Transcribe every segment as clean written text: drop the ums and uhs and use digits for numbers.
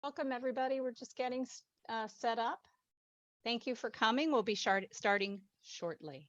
Welcome, everybody. We're just getting set up. Thank you for coming. We'll be starting shortly.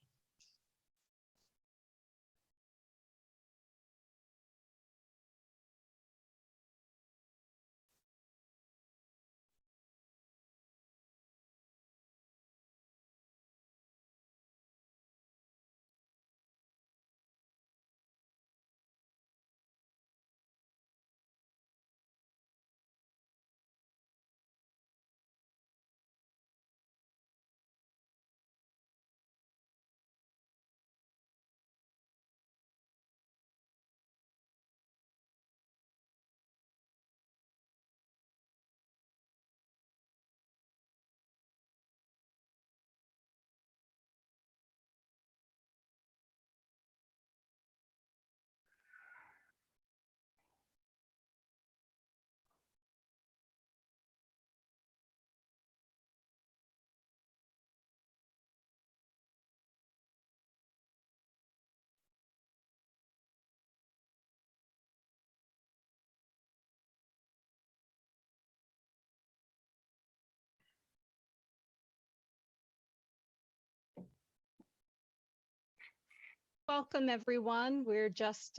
Welcome, everyone. We're just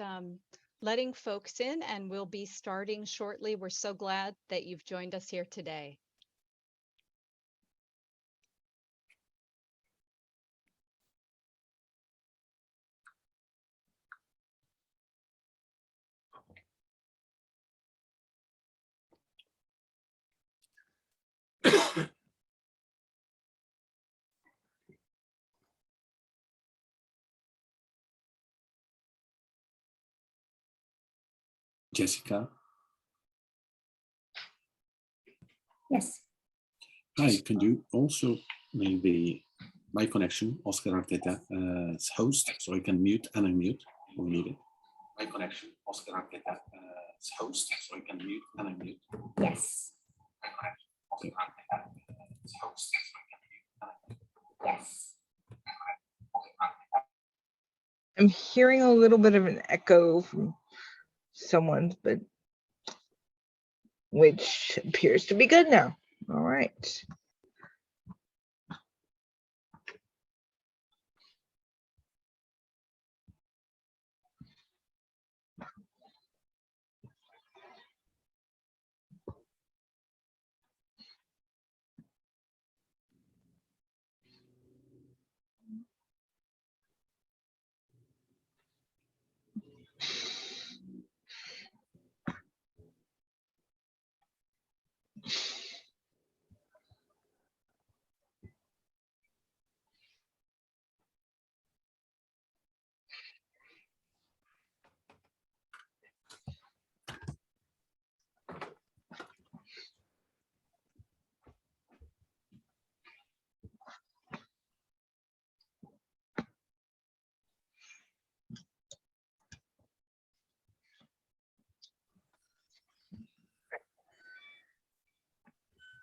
letting folks in and we'll be starting shortly. We're so glad that you've joined us here today. Jessica. Yes. Hi, can you also maybe my connection, Oscar Arteta, as host, so I can mute and unmute when needed. My connection, Oscar Arteta, as host, so I can mute and unmute. Yes. My connection, Oscar Arteta, as host, so I can mute and unmute. Yes. I'm hearing a little bit of an echo from someone's, but which appears to be good now. All right.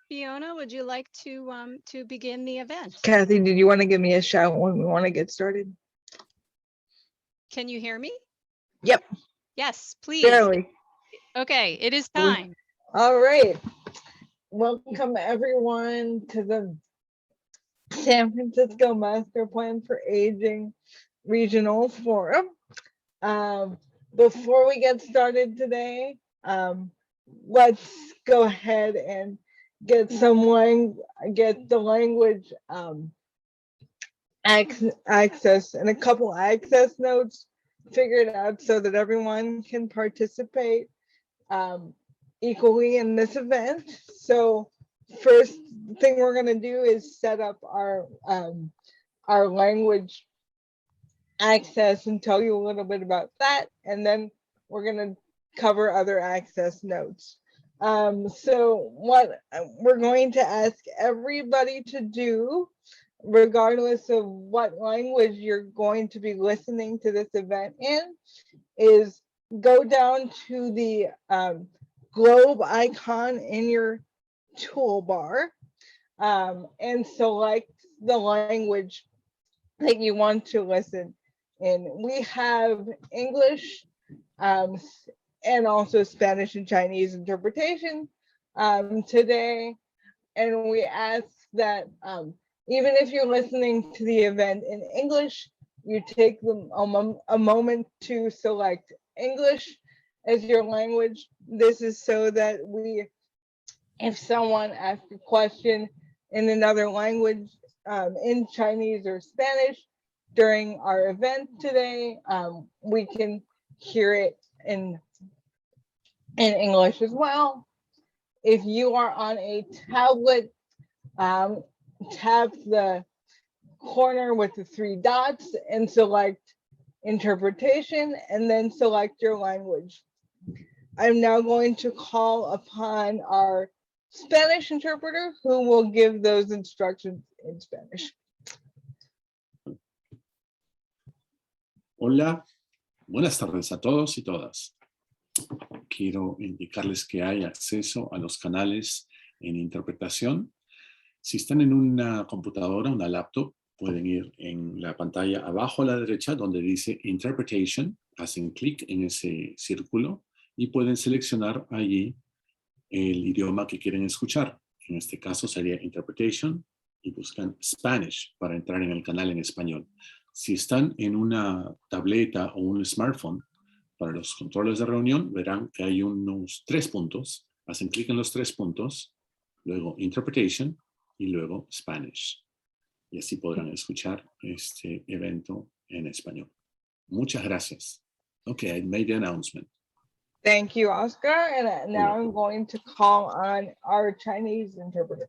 Fiona, would you like to begin the event? Kathy, did you want to give me a shout when we want to get started? Can you hear me? Yep. Yes, please. Barely. Okay, it is time. All right. Welcome everyone to the San Francisco Master Plan for Aging Regional Forum. Before we get started today, let's go ahead and get the language access and a couple access notes figured out so that everyone can participate equally in this event. So first thing we're going to do is set up our language access and tell you a little bit about that, and then we're going to cover other access notes. So what we're going to ask everybody to do, regardless of what language you're going to be listening to this event in, is go down to the globe icon in your toolbar and select the language that you want to listen in. We have English and also Spanish and Chinese interpretation. today, and we ask that even if you're listening to the event in English, you take a moment to select English as your language. This is so that if someone asks a question in another language, in Chinese or Spanish during our event today, we can hear it in English as well. If you are on a tablet, tap the corner with the 3 dots and select interpretation, and then select your language. I'm now going to call upon our Spanish interpreter, who will give those instructions in Spanish. Hola, buenas tardes a todos y todas. Quiero indicarles que hay acceso a los canales en interpretación. Si están en una computadora, una laptop, pueden ir en la pantalla abajo a la derecha donde dice Interpretation, hacen clic en ese círculo y pueden seleccionar allí el idioma que quieren escuchar. En este caso sería Interpretation y buscan Spanish para entrar en el canal en español. Si están en una tableta o un smartphone, para los controles de reunión verán que hay unos 3 puntos. Hacen clic en los 3 puntos, luego Interpretation y luego Spanish. Y así podrán escuchar este evento en español. Muchas gracias. Okay, I made the announcement. Thank you, Oscar. And now I'm going to call on our Chinese interpreter.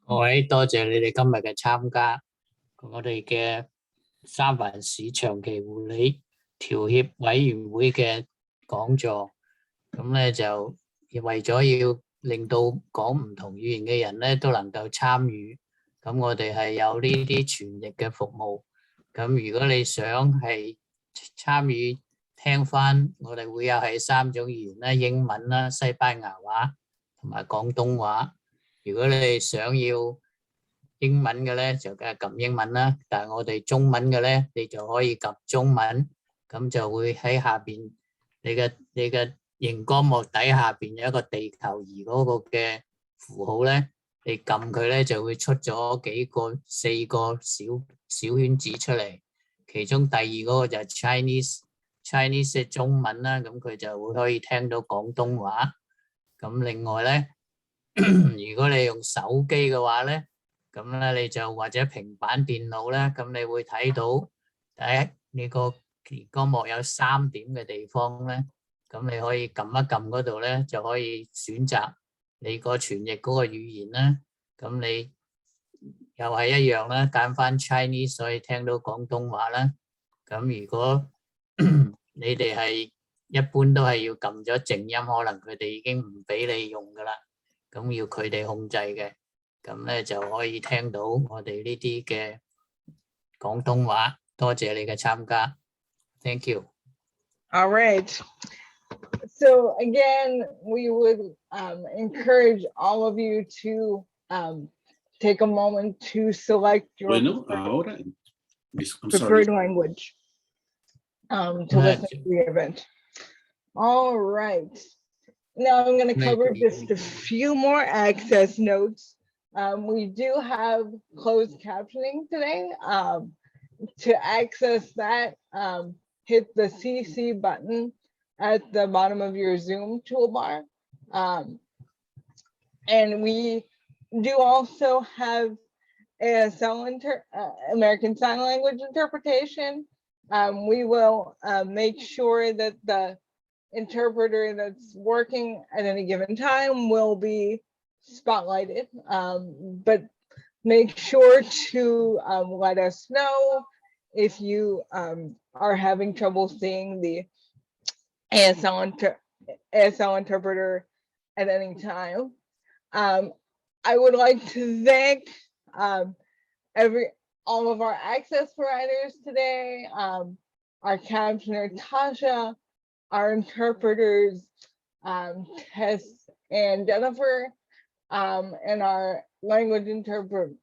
各位多謝你哋今日嘅參加，我哋嘅三藩市長期護理調協委員會嘅講座，咁咧就為咗要令到講唔同語言嘅人咧都能夠參與，咁我哋係有呢啲傳譯嘅服務。咁如果你想係參與聽翻，我哋會有係3種語言啦，英文啦、西班牙話同埋廣東話。如果你想要英文嘅咧，就梗係撳英文啦。但係我哋中文嘅咧，你就可以撳中文，咁就會喺下邊你嘅熒光幕底下邊有一個地球儀嗰個嘅符號咧，你撳佢咧就會出咗4個小圈子出嚟。其中第2嗰個就係 Chinese 嘅中文啦，咁佢就會可以聽到廣東話。咁另外咧，如果你用手機嘅話咧，咁咧你就或者平板電腦咧，咁你會睇到你個熒光幕有3點嘅地方咧，咁你可以撳一撳嗰度咧，就可以選擇你個傳譯嗰個語言啦。咁你又係一樣啦，揀翻 Chinese 所以聽到廣東話啦。咁如果你哋係一般都係要撳咗靜音，可能佢哋已經唔俾你用噶啦，咁要佢哋控制嘅，咁咧就可以聽到我哋呢啲嘅廣東話。多謝你嘅參加 ，Thank you. All right. So again, we would encourage all of you to take a moment to select your Bueno, ahora, I'm preferred sorry. language to listen to the event. All right. Now I'm going to cover just a few more access notes. We do have closed captioning today. To access that, hit the CC button at the bottom of your Zoom toolbar. And we do also have ASL, American Sign Language interpretation. We will make sure that the interpreter that's working at any given time will be spotlighted, but make sure to let us know if you are having trouble seeing the ASL interpreter at any time. I would like to thank all of our access providers today, our captioner Tasha, our interpreters Tess and Jennifer, and our language interpreters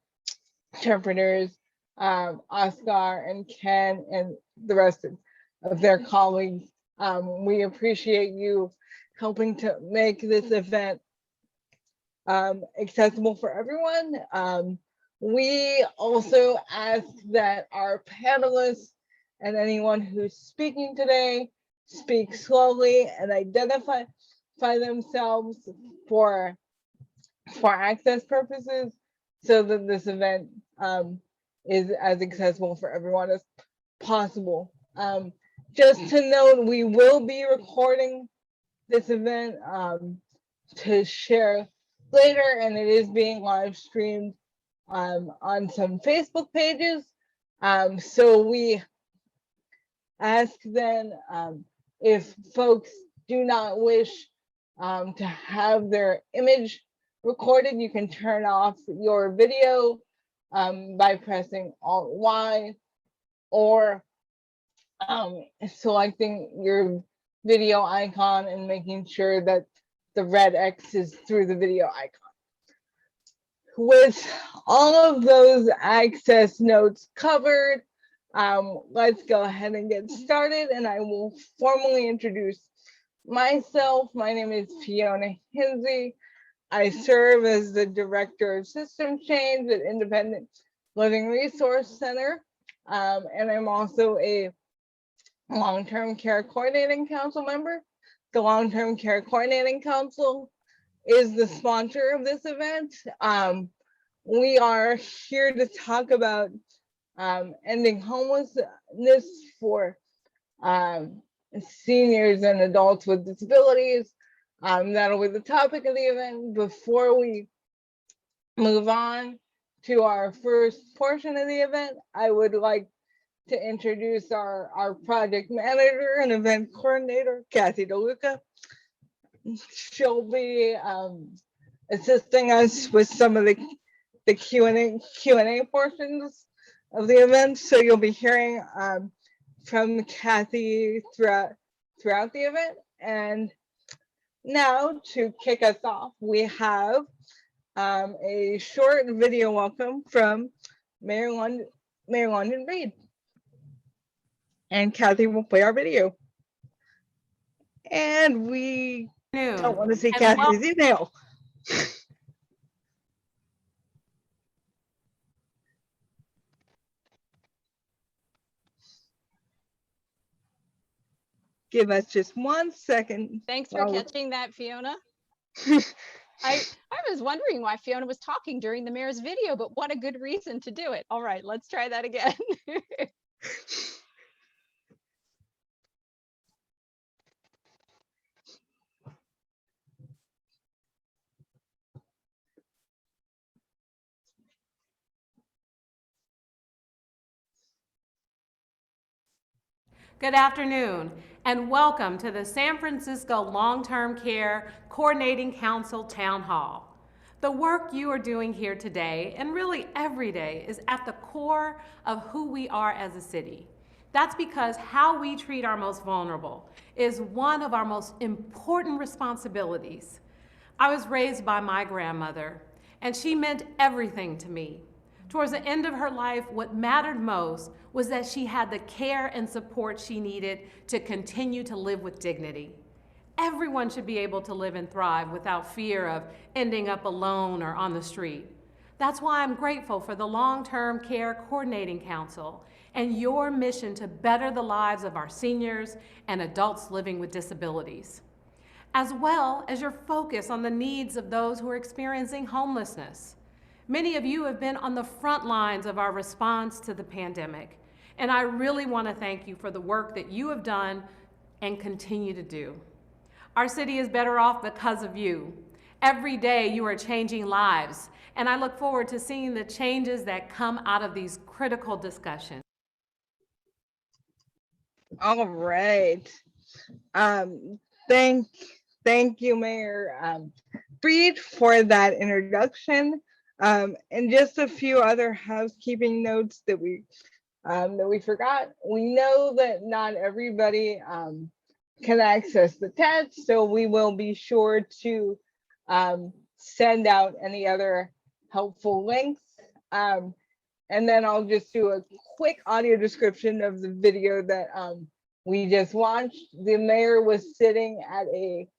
Oscar and Ken and the rest of their colleagues. We appreciate you helping to make this event accessible for everyone. We also ask that our panelists and anyone who's speaking today speak slowly and identify themselves for access purposes, so that this event is as accessible for everyone as possible. Just to note, we will be recording this event to share later, and it is being live streamed on some Facebook pages. So we ask then, if folks do not wish to have their image recorded, you can turn off your video by pressing Alt-Y, or selecting your video icon and making sure that the red X is through the video icon. With all of those access notes covered, let's go ahead and get started, and I will formally introduce myself. My name is Fiona Hinsey. I serve as the Director of System Change at Independent Living Resource Center, and I'm also a Long-Term Care Coordinating Council member. The Long-Term Care Coordinating Council is the sponsor of this event. We are here to talk about ending homelessness for seniors and adults with disabilities. That'll be the topic of the event. Before we move on to our first portion of the event, I would like to introduce our project manager and event coordinator, Kathy DeLuca. She'll be assisting us with some of the Q&A portions of the event. So you'll be hearing from Kathy throughout the event. And now to kick us off, we have a short video welcome from Mayor London Breed. And Kathy will play our video. And we don't want to see Kathy's email. Give us just 1 second. Thanks for catching that, Fiona. I was wondering why Fiona was talking during the mayor's video, but what a good reason to do it. All right, let's try that again. Good afternoon, and welcome to the San Francisco Long-Term Care Coordinating Council Town Hall. The work you are doing here today, and really every day, is at the core of who we are as a city. That's because how we treat our most vulnerable is one of our most important responsibilities. I was raised by my grandmother, and she meant everything to me. Towards the end of her life, what mattered most was that she had the care and support she needed to continue to live with dignity. Everyone should be able to live and thrive without fear of ending up alone or on the street. That's why I'm grateful for the Long-Term Care Coordinating Council and your mission to better the lives of our seniors and adults living with disabilities, as well as your focus on the needs of those who are experiencing homelessness. Many of you have been on the front lines of our response to the pandemic, and I really want to thank you for the work that you have done and continue to do. Our city is better off because of you. Every day you are changing lives, and I look forward to seeing the changes that come out of these critical discussions. All right. Thank you, Mayor Breed, for that introduction. And just a few other housekeeping notes that we forgot. We know that not everybody can access the text, so we will be sure to send out any other helpful links. And then I'll just do a quick audio description of the video that we just watched. The mayor was sitting at a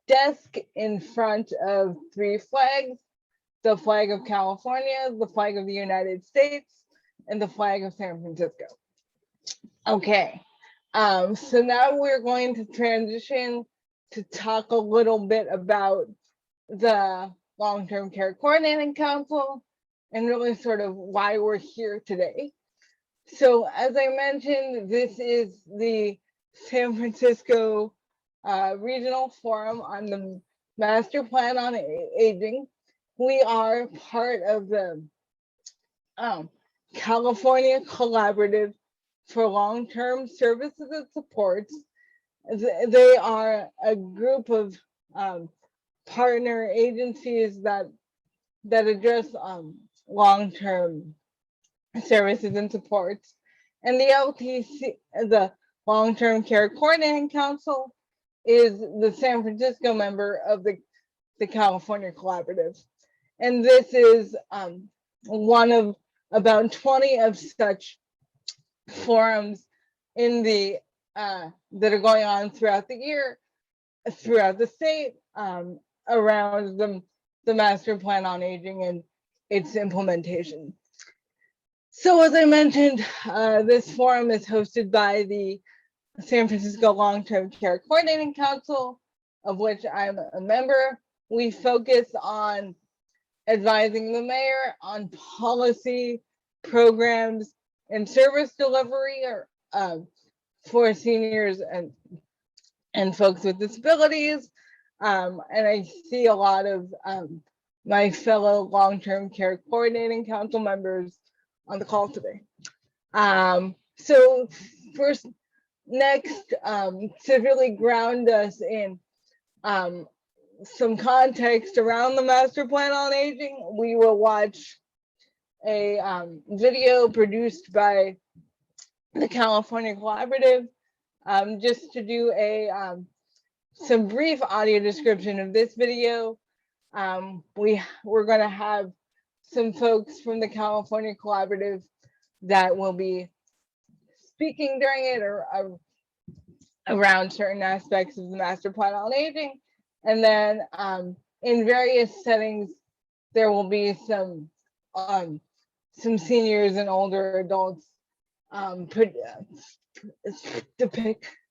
desk in front of 3 flags: the flag of California, the flag of the United States, and the flag of San Francisco. Okay, so now we're going to transition to talk a little bit about the Long-Term Care Coordinating Council and really sort of why we're here today. So as I mentioned, this is the San Francisco Regional Forum on the Master Plan on Aging. We are part of the California Collaborative for Long-Term Services and Supports. They are a group of partner agencies that address long-term services and supports. And the LTC, the Long-Term Care Coordinating Council, is the San Francisco member of the California Collaborative. And this is one of about 20 of such forums in the that are going on throughout the year, throughout the state, around the Master Plan on Aging and its implementation. So as I mentioned, this forum is hosted by the San Francisco Long-Term Care Coordinating Council, of which I'm a member. We focus on advising the mayor on policy, programs, and service delivery for seniors and folks with disabilities. And I see a lot of my fellow Long-Term Care Coordinating Council members on the call today. So first, next, to really ground us in some context around the Master Plan on Aging, we will watch a video produced by the California Collaborative, just to do some brief audio description of this video. We're going to have some folks from the California Collaborative that will be speaking during it or around certain aspects of the Master Plan on Aging. And then in various settings, there will be some seniors and older adults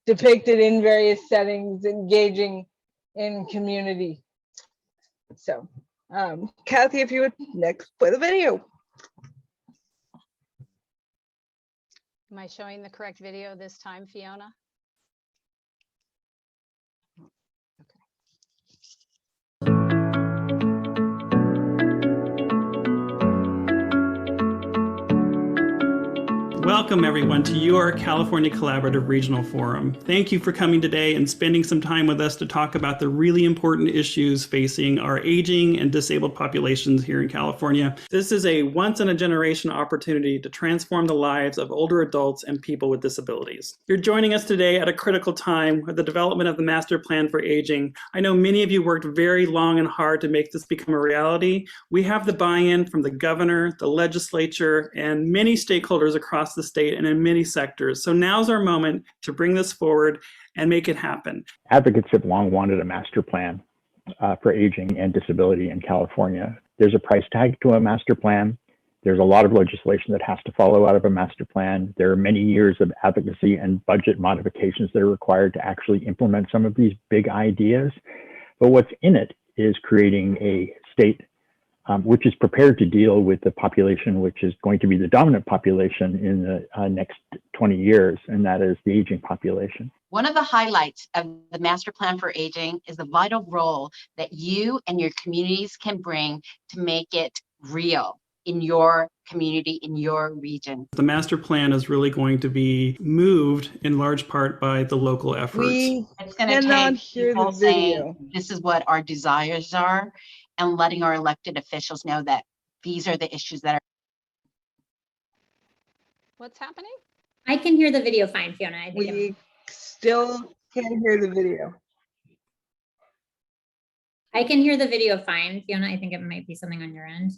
depicted in various settings, engaging in community. So, Kathy, if you would next play the video. Am I showing the correct video this time, Fiona? Welcome everyone to your California Collaborative Regional Forum. Thank you for coming today and spending some time with us to talk about the really important issues facing our aging and disabled populations here in California. This is a once in a generation opportunity to transform the lives of older adults and people with disabilities. You're joining us today at a critical time with the development of the Master Plan for Aging. I know many of you worked very long and hard to make this become a reality. We have the buy-in from the governor, the legislature, and many stakeholders across the state and in many sectors. So now's our moment to bring this forward and make it happen. Advocates have long wanted a master plan for aging and disability in California. There's a price tag to a master plan. There's a lot of legislation that has to follow out of a master plan. There are many years of advocacy and budget modifications that are required to actually implement some of these big ideas. But what's in it is creating a state which is prepared to deal with the population, which is going to be the dominant population in the next 20 years, and that is the aging population. One of the highlights of the Master Plan for Aging is the vital role that you and your communities can bring to make it real in your community, in your region. The master plan is really going to be moved in large part by the local efforts. It's going to take people saying, this is what our desires are, and letting our elected officials know that these are the issues that are. What's happening? I can hear the video fine, Fiona. I think We still can't hear the video. I can hear the video fine, Fiona. I think it might be something on your end.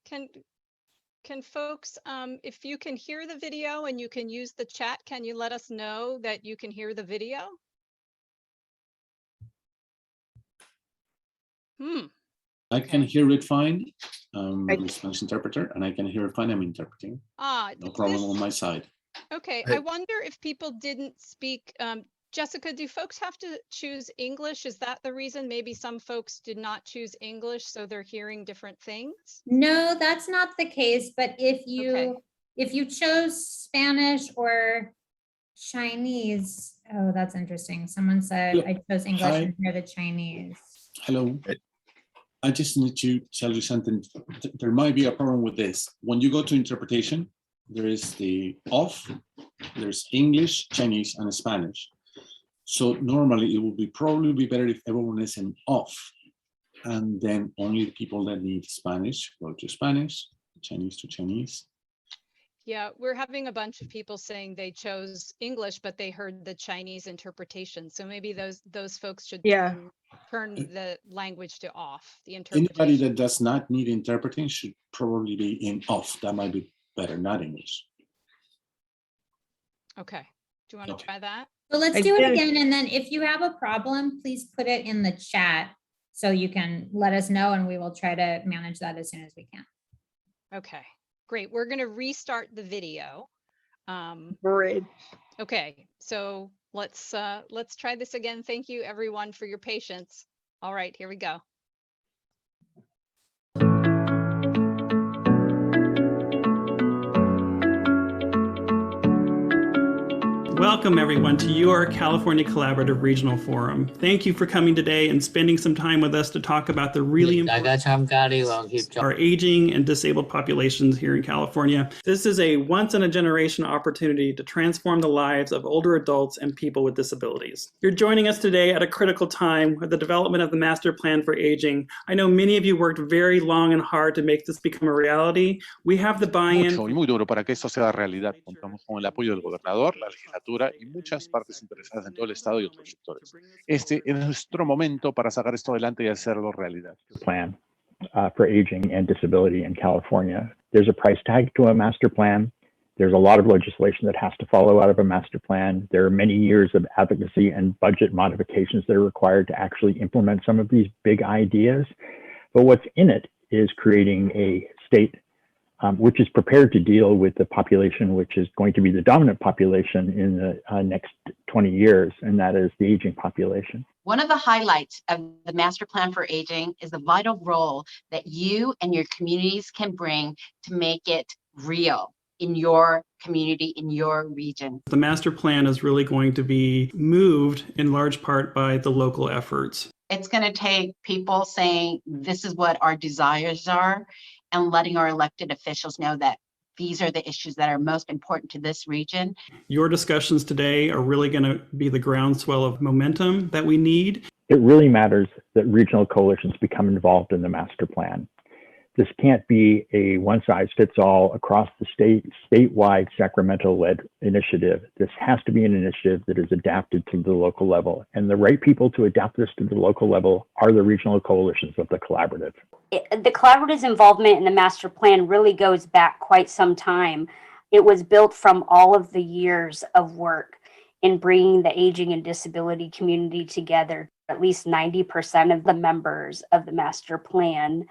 Can folks, if you can hear the video and you can use the chat, can you let us know that you can hear the video? I can Okay. hear it fine. I'm I- a Spanish interpreter, and I can hear it fine. I'm interpreting. No problem on my side. Okay, I wonder if people didn't speak, Jessica, do folks have to choose English? Is that the reason? Maybe some folks did not choose English, so they're hearing different things? No, that's not the case, but Okay. if you chose Spanish or Chinese, oh, that's interesting. Someone said Hello. I chose English Hi. and hear the Chinese. Hello. I just need to tell you something. There might be a problem with this. When you go to interpretation, there is the off, there's English, Chinese, and Spanish. So normally it would probably be better if everyone is in off, and then only the people that need Spanish go to Spanish, Chinese to Chinese. Yeah, we're having a bunch of people saying they chose English, but they heard the Chinese interpretation. So maybe those folks should turn the language to off, the Anybody interpretation. that does not need interpreting should probably be in off. That might be better, not English. Okay, do you want to try that? So let's I do it did. again. And then if you have a problem, please put it in the chat so you can let us know and we will try to manage that as soon as we can. Okay, great. We're going to restart the video. Great. Okay, so let's try this again. Thank you everyone for your patience. All right, here we go. Welcome, everyone, to your California Collaborative Regional Forum. Thank you for coming today and spending some time with us to talk about the really 大 important 家參加呢個協作。 our aging and disabled populations here in California. This is a once-in-a-generation opportunity to transform the lives of older adults and people with disabilities. You're joining us today at a critical time with the development of the Master Plan for Aging. I know many of you worked very long and hard to make this become a reality. We have the buy-in. Mucho y muy duro para que esto sea realidad. Contamos con el apoyo del gobernador, la legislatura y muchas partes interesadas en todo el estado y otros sectores. Este es nuestro momento para sacar esto adelante y hacerlo realidad. Plan for aging and disability in California. There's a price tag to a master plan. There's a lot of legislation that has to follow out of a master plan. There are many years of advocacy and budget modifications that are required to actually implement some of these big ideas. But what's in it is creating a state which is prepared to deal with the population, which is going to be the dominant population in the next 20 years, and that is the aging population. One of the highlights of the Master Plan for Aging is the vital role that you and your communities can bring to make it real in your community, in your region. The master plan is really going to be moved in large part by the local efforts. It's going to take people saying, this is what our desires are, and letting our elected officials know that these are the issues that are most important to this region. Your discussions today are really going to be the groundswell of momentum that we need. It really matters that regional coalitions become involved in the master plan. This can't be a one-size-fits-all across the statewide Sacramento-led initiative. This has to be an initiative that is adapted to the local level. And the right people to adapt this to the local level are the regional coalitions of the collaborative. The collaborative's involvement in the master plan really goes back quite some time. It was built from all of the years of work in bringing the aging and disability community together. At least 90% of the members of the master plan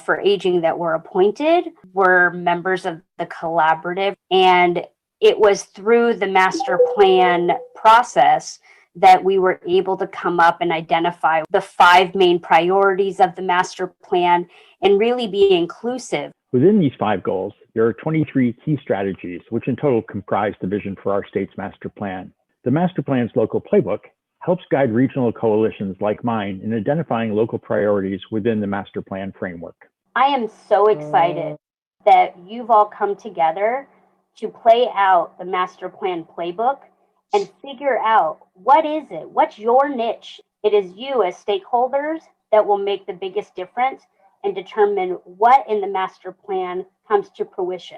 for aging that were appointed were members of the collaborative. And it was through the master plan process that we were able to come up and identify the 5 main priorities of the master plan and really be inclusive. Within these 5 goals, there are 23 key strategies, which in total comprise the vision for our state's master plan. The master plan's local playbook helps guide regional coalitions like mine in identifying local priorities within the master plan framework. I am so excited that you've all come together to play out the master plan playbook and figure out what is it? What's your niche? It is you as stakeholders that will make the biggest difference and determine what in the master plan comes to fruition.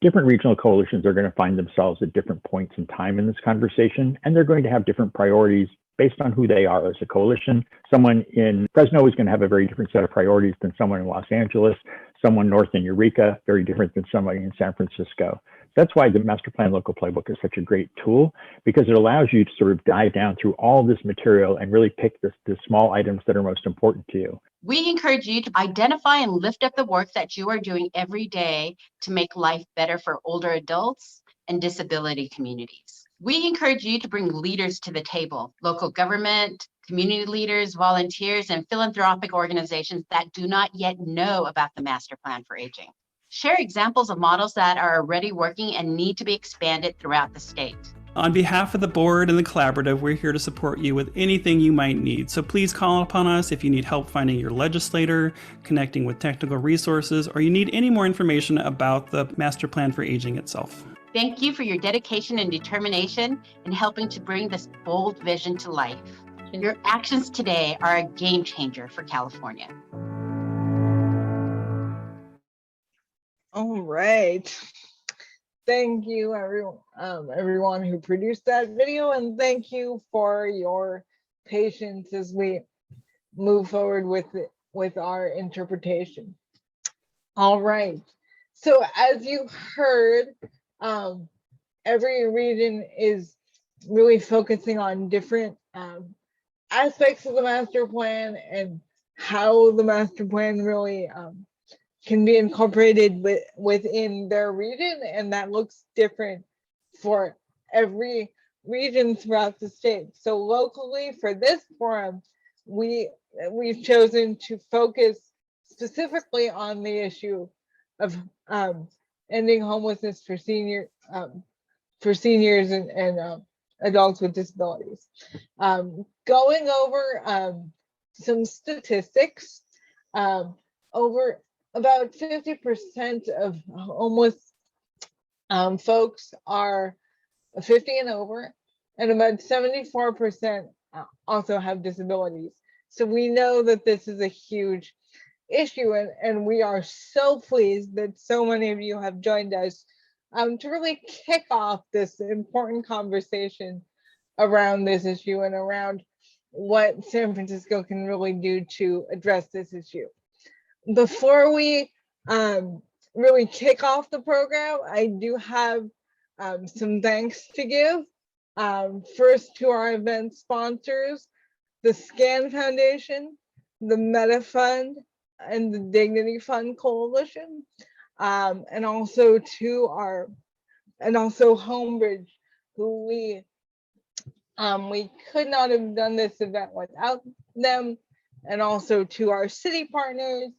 Different regional coalitions are going to find themselves at different points in time in this conversation, and they're going to have different priorities based on who they are as a coalition. Someone in Fresno is going to have a very different set of priorities than someone in Los Angeles. Someone north in Eureka, very different than somebody in San Francisco. That's why the Master Plan Local Playbook is such a great tool, because it allows you to sort of dive down through all this material and really pick the small items that are most important to you. We encourage you to identify and lift up the work that you are doing every day to make life better for older adults and disability communities. We encourage you to bring leaders to the table, local government, community leaders, volunteers, and philanthropic organizations that do not yet know about the Master Plan for Aging. Share examples of models that are already working and need to be expanded throughout the state. On behalf of the board and the collaborative, we're here to support you with anything you might need. So please call upon us if you need help finding your legislator, connecting with technical resources, or you need any more information about the Master Plan for Aging itself. Thank you for your dedication and determination in helping to bring this bold vision to life. Your actions today are a game changer for California. All right. Thank you, everyone who produced that video, and thank you for your patience as we move forward with our interpretation. All right. So as you heard, every region is really focusing on different aspects of the master plan and how the master plan really can be incorporated within their region, and that looks different for every region throughout the state. So locally for this forum, we've chosen to focus specifically on the issue of ending homelessness for seniors and adults with disabilities. Going over some statistics, over about 50% of homeless folks are 50 and over, and about 74% also have disabilities. So we know that this is a huge issue, and we are so pleased that so many of you have joined us to really kick off this important conversation around this issue and around what San Francisco can really do to address this issue. Before we really kick off the program, I do have some thanks to give. First to our event sponsors, the SCAN Foundation, the Meta Fund, and the Dignity Fund Coalition, and also Homebridge, who we could not have done this event without them, and also to our city partners,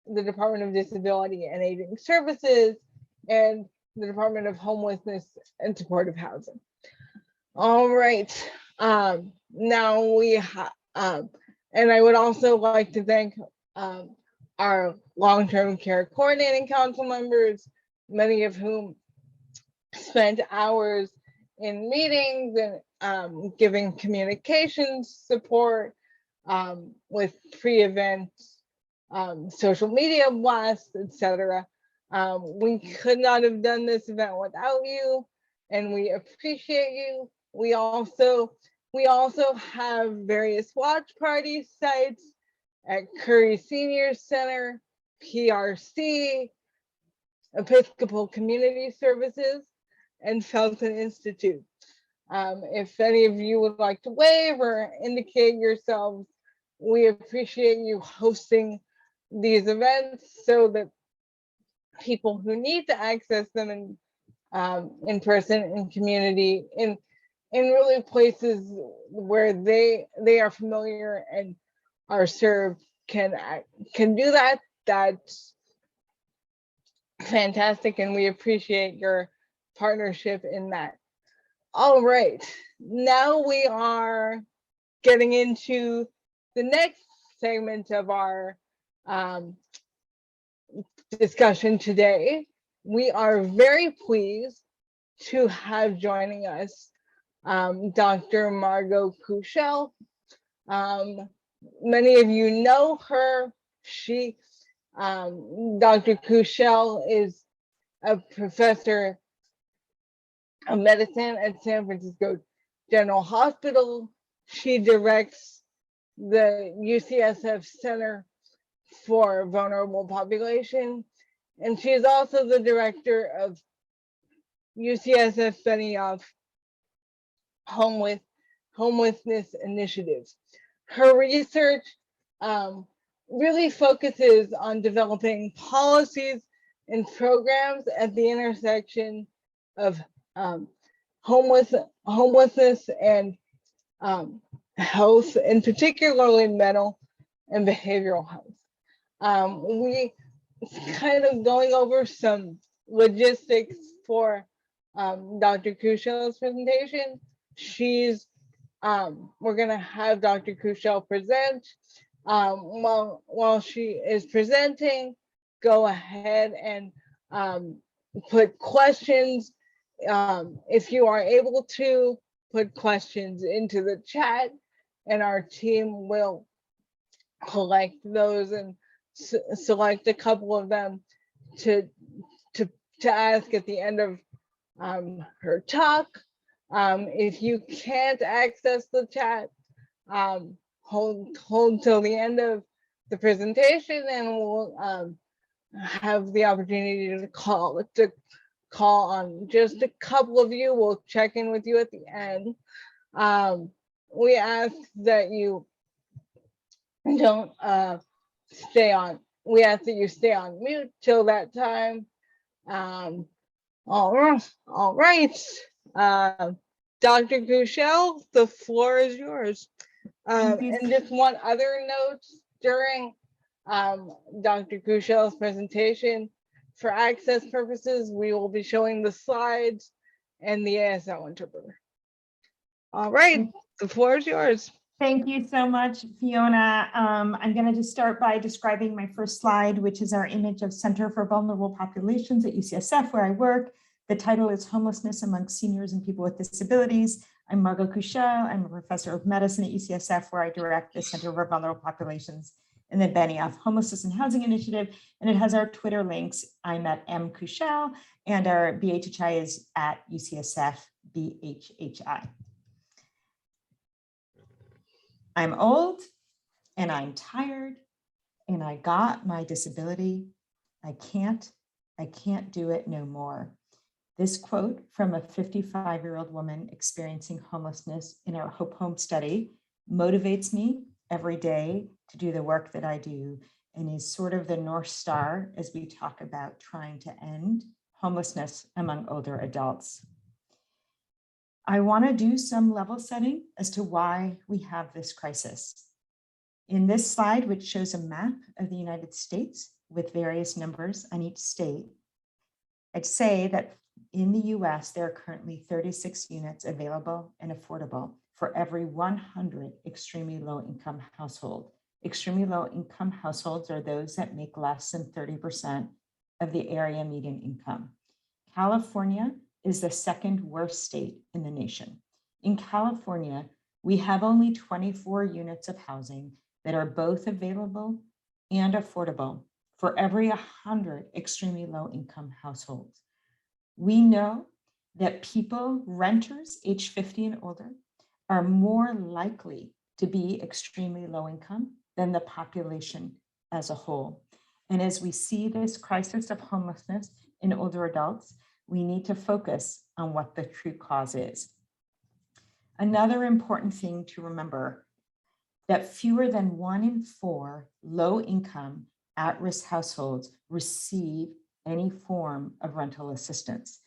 the Department of Disability and Aging Services, and the Department of Homelessness and Supportive Housing. All right, now we have, and I would also like to thank our long-term care coordinating council members, many of whom spent hours in meetings and giving communications support with pre-event social media blasts, etc. We could not have done this event without you, and we appreciate you. We also have various watch party sites at Curry Senior Center, PRC, Episcopal Community Services, and Felton Institute. If any of you would like to wave or indicate yourselves, we appreciate you hosting these events so that people who need to access them in person, in community, in really places where they are familiar and are served can do that. That's fantastic, and we appreciate your partnership in that. All right, now we are getting into the next segment of our discussion today. We are very pleased to have joining us Dr. Margot Kushel. Many of you know her. Dr. Kushel is a professor of medicine at San Francisco General Hospital. She directs the UCSF Center for Vulnerable Population, and she is also the director of UCSF Benioff Homelessness Initiatives. Her research really focuses on developing policies and programs at the intersection of homelessness and health, and particularly mental and behavioral health. We kind of going over some logistics for Dr. Kushel's presentation. We're gonna have Dr. Kushel present. While she is presenting, go ahead and put questions. If you are able to, put questions into the chat, and our team will collect those and select a couple of them to ask at the end of her talk. If you can't access the chat, hold till the end of the presentation, and we'll have the opportunity to call on just a couple of you. We'll check in with you at the end. We ask that you don't stay on. We ask that you stay on mute till that time. All right. Dr. Kushel, the floor is yours. And just one other note during Dr. Kushel's presentation, for access purposes, we will be showing the slides and the ASL interpreter. All right, the floor is yours. Thank you so much, Fiona. I'm going to just start by describing my first slide, which is our image of Center for Vulnerable Populations at UCSF, where I work. The title is Homelessness Among Seniors and People with Disabilities. I'm Margot Kushel. I'm a professor of medicine at UCSF, where I direct the Center for Vulnerable Populations and the Benioff Homelessness and Housing Initiative. And it has our Twitter links. I'm at M. Kushel, and our BHHI is at UCSF BHHI. I'm old and I'm tired and I got my disability. I can't do it no more. This quote from a 55-year-old woman experiencing homelessness in our Hope Home study motivates me every day to do the work that I do, and is sort of the North Star as we talk about trying to end homelessness among older adults. I want to do some level setting as to why we have this crisis. In this slide, which shows a map of the United States with various numbers on each state, I'd say that in the US, there are currently 36 units available and affordable for every 100 extremely low income household. Extremely low income households are those that make less than 30% of the area median income. California is the second worst state in the nation. In California, we have only 24 units of housing that are both available and affordable for every 100 extremely low income households. We know that people, renters age 50 and older, are more likely to be extremely low income than the population as a whole. And as we see this crisis of homelessness in older adults, we need to focus on what the true cause is. Another important thing to remember, that fewer than 1 in 4 low-income at-risk households receive any form of rental assistance.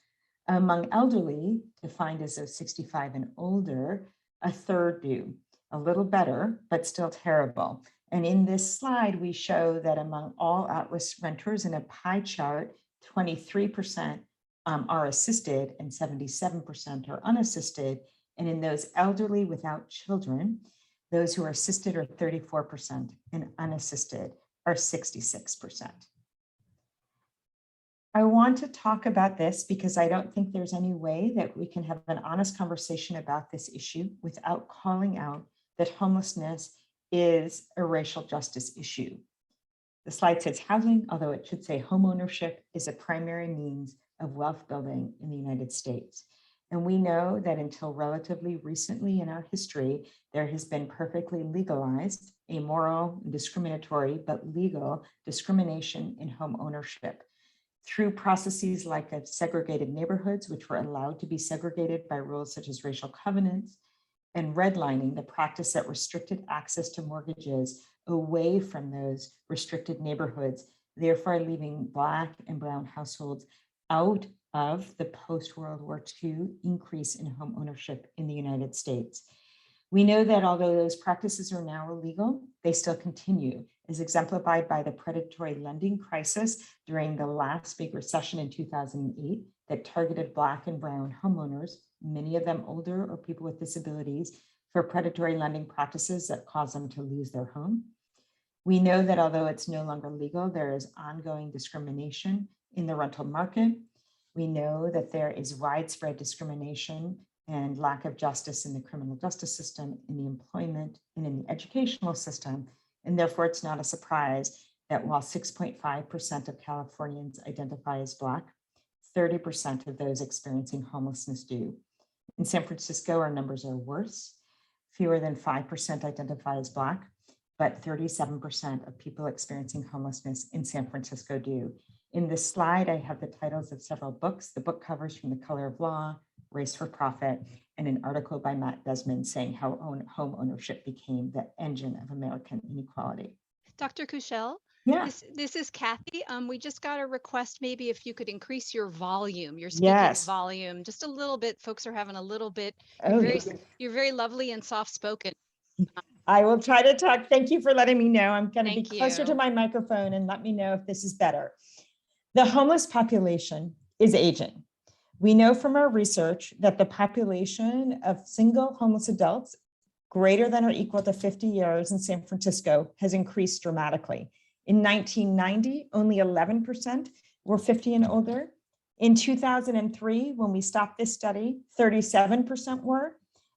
Among elderly, defined as those 65 and older, a third do. A little better, but still terrible. And in this slide, we show that among all at-risk renters in a pie chart, 23% are assisted and 77% are unassisted. And in those elderly without children, those who are assisted are 34% and unassisted are 66%. I want to talk about this because I don't think there's any way that we can have an honest conversation about this issue without calling out that homelessness is a racial justice issue. The slide says housing, although it should say homeownership is a primary means of wealth building in the United States. And we know that until relatively recently in our history, there has been perfectly legalized, amoral, discriminatory, but legal discrimination in home ownership. through processes like of segregated neighborhoods, which were allowed to be segregated by rules such as racial covenants, and redlining, the practice that restricted access to mortgages away from those restricted neighborhoods, therefore leaving Black and Brown households out of the post-World War II increase in home ownership in the United States. We know that although those practices are now illegal, they still continue, as exemplified by the predatory lending crisis during the last big recession in 2008 that targeted Black and Brown homeowners, many of them older or people with disabilities, for predatory lending practices that caused them to lose their home. We know that although it's no longer legal, there is ongoing discrimination in the rental market. We know that there is widespread discrimination and lack of justice in the criminal justice system, in the employment, and in the educational system. And therefore, it's not a surprise that while 6.5% of Californians identify as Black, 30% of those experiencing homelessness do. In San Francisco, our numbers are worse. Fewer than 5% identify as Black, but 37% of people experiencing homelessness in San Francisco do. In this slide, I have the titles of several books, the book covers from The Color of Law, Race for Profit, and an article by Matt Desmond saying how home ownership became the engine of American inequality. Dr. Kushel? Yeah. This is Kathy. We just got a request, maybe if you could increase your volume, your speaking volume, just a little bit. Folks are having a little bit. You're very lovely and soft-spoken. I will try to talk. Thank you for letting me know. I'm going to be closer to my microphone and let me know if this is better. The homeless population is aging. We know from our research that the population of single homeless adults greater than or equal to 50 years in San Francisco has increased dramatically. In 1990, only 11% were 50 and older. In 2003, when we stopped this study, 37% were.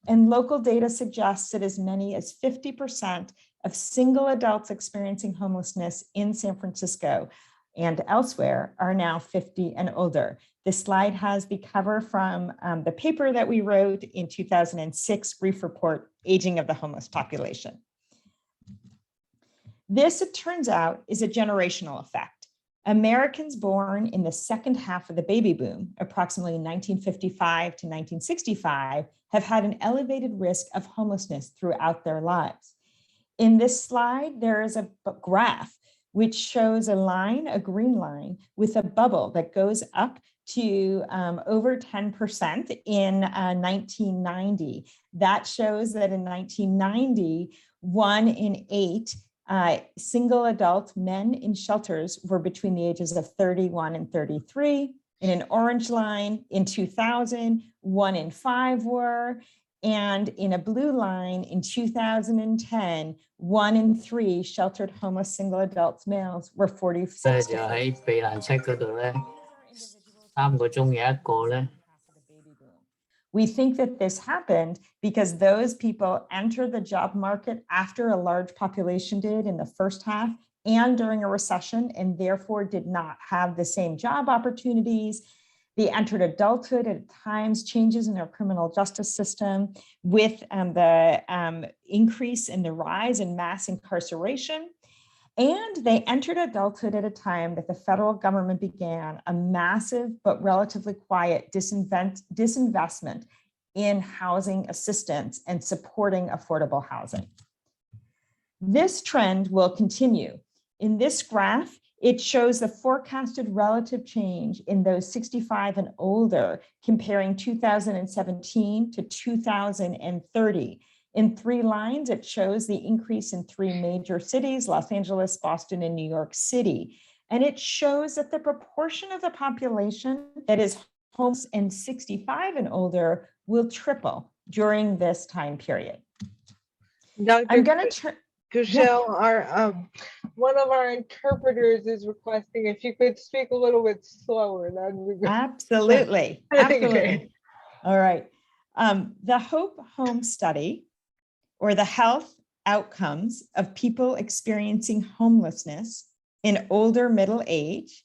And local data suggests that as many as 50% of single adults experiencing homelessness in San Francisco and elsewhere are now 50 and older. This slide has the cover from the paper that we wrote in 2006, Brief Report, Aging of the Homeless Population. This, it turns out, is a generational effect. Americans born in the second half of the baby boom, approximately 1955 to 1965, have had an elevated risk of homelessness throughout their lives. In this slide, there is a graph which shows a line, a green line, with a bubble that goes up to over 10% in 1990. That shows that in 1990, 1 in 8 single adult men in shelters were between the ages of 31 and 33. In an orange line, in 2000, 1 in 5 were. And in a blue line, in 2010, 1 in 3 sheltered homeless single adults males were 46. We think that this happened because those people entered the job market after a large population did in the first half and during a recession, and therefore did not have the same job opportunities. They entered adulthood at times, changes in our criminal justice system with the increase in the rise in mass incarceration. And they entered adulthood at a time that the federal government began a massive but relatively quiet disinvestment in housing assistance and supporting affordable housing. This trend will continue. In this graph, it shows the forecasted relative change in those 65 and older, comparing 2017 to 2030. In 3 lines, it shows the increase in 3 major cities, Los Angeles, Boston, and New York City. And it shows that the proportion of the population that is homeless and 65 and older will triple during this time period. I'm going to turn. Kushel, our one of our interpreters is requesting if you could speak a little bit slower. That would be good. Absolutely, absolutely. All right. The Hope Home Study, or the health outcomes of people experiencing homelessness in older middle age,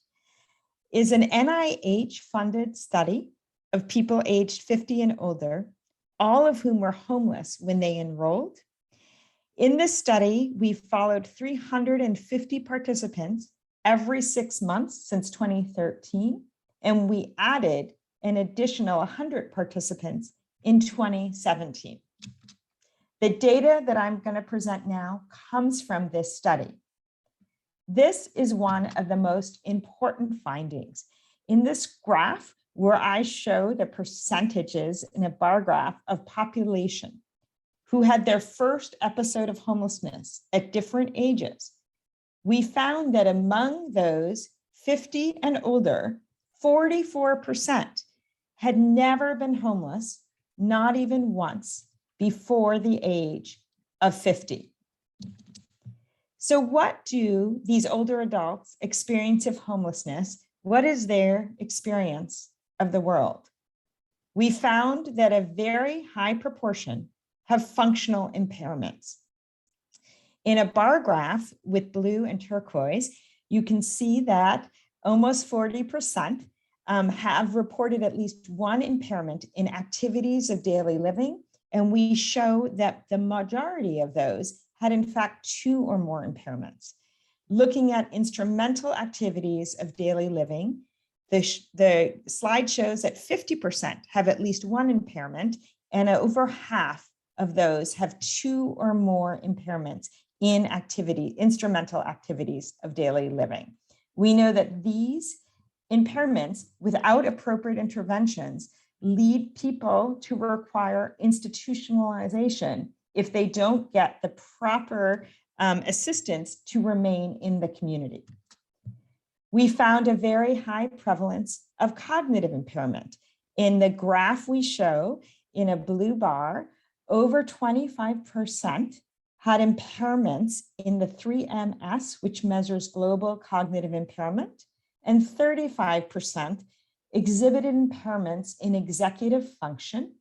is an NIH-funded study of people aged 50 and older, all of whom were homeless when they enrolled. In this study, we followed 350 participants every 6 months since 2013, and we added an additional 100 participants in 2017. The data that I'm going to present now comes from this study. This is one of the most important findings. In this graph, where I show the percentages in a bar graph of population who had their first episode of homelessness at different ages, we found that among those 50 and older, 44% had never been homeless, not even once, before the age of 50. So what do these older adults experience of homelessness? What is their experience of the world? We found that a very high proportion have functional impairments. In a bar graph with blue and turquoise, you can see that almost 40% have reported at least one impairment in activities of daily living. And we show that the majority of those had in fact 2 or more impairments. Looking at instrumental activities of daily living, the slide shows that 50% have at least one impairment, and over half of those have 2 or more impairments in instrumental activities of daily living. We know that these impairments without appropriate interventions lead people to require institutionalization if they don't get the proper assistance to remain in the community. We found a very high prevalence of cognitive impairment. In the graph we show in a blue bar, over 25% had impairments in the 3MS, which measures global cognitive impairment, and 35% exhibited impairments in executive function,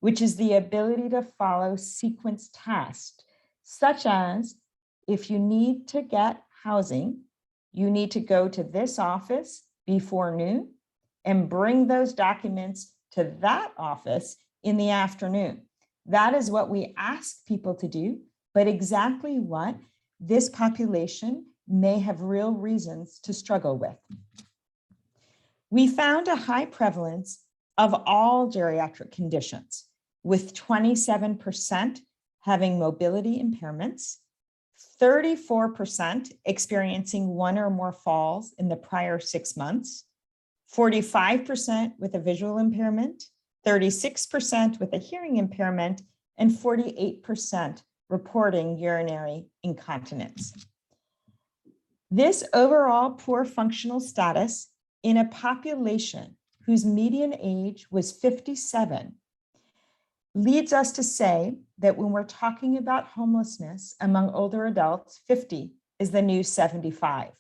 which is the ability to follow sequence tasks, such as if you need to get housing, you need to go to this office before noon and bring those documents to that office in the afternoon. That is what we ask people to do, but exactly what this population may have real reasons to struggle with. We found a high prevalence of all geriatric conditions, with 27% having mobility impairments, 34% experiencing 1 or more falls in the prior 6 months, 45% with a visual impairment, 36% with a hearing impairment, and 48% reporting urinary incontinence. This overall poor functional status in a population whose median age was 57 leads us to say that when we're talking about homelessness among older adults, 50 is the new 75.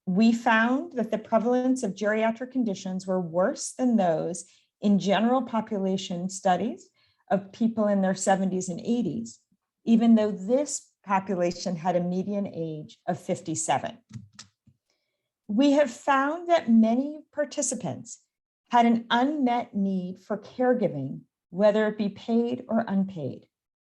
We found that the prevalence of geriatric conditions were worse than those in general population studies of people in their 70s and 80s, even though this population had a median age of 57. We have found that many participants had an unmet need for caregiving, whether it be paid or unpaid.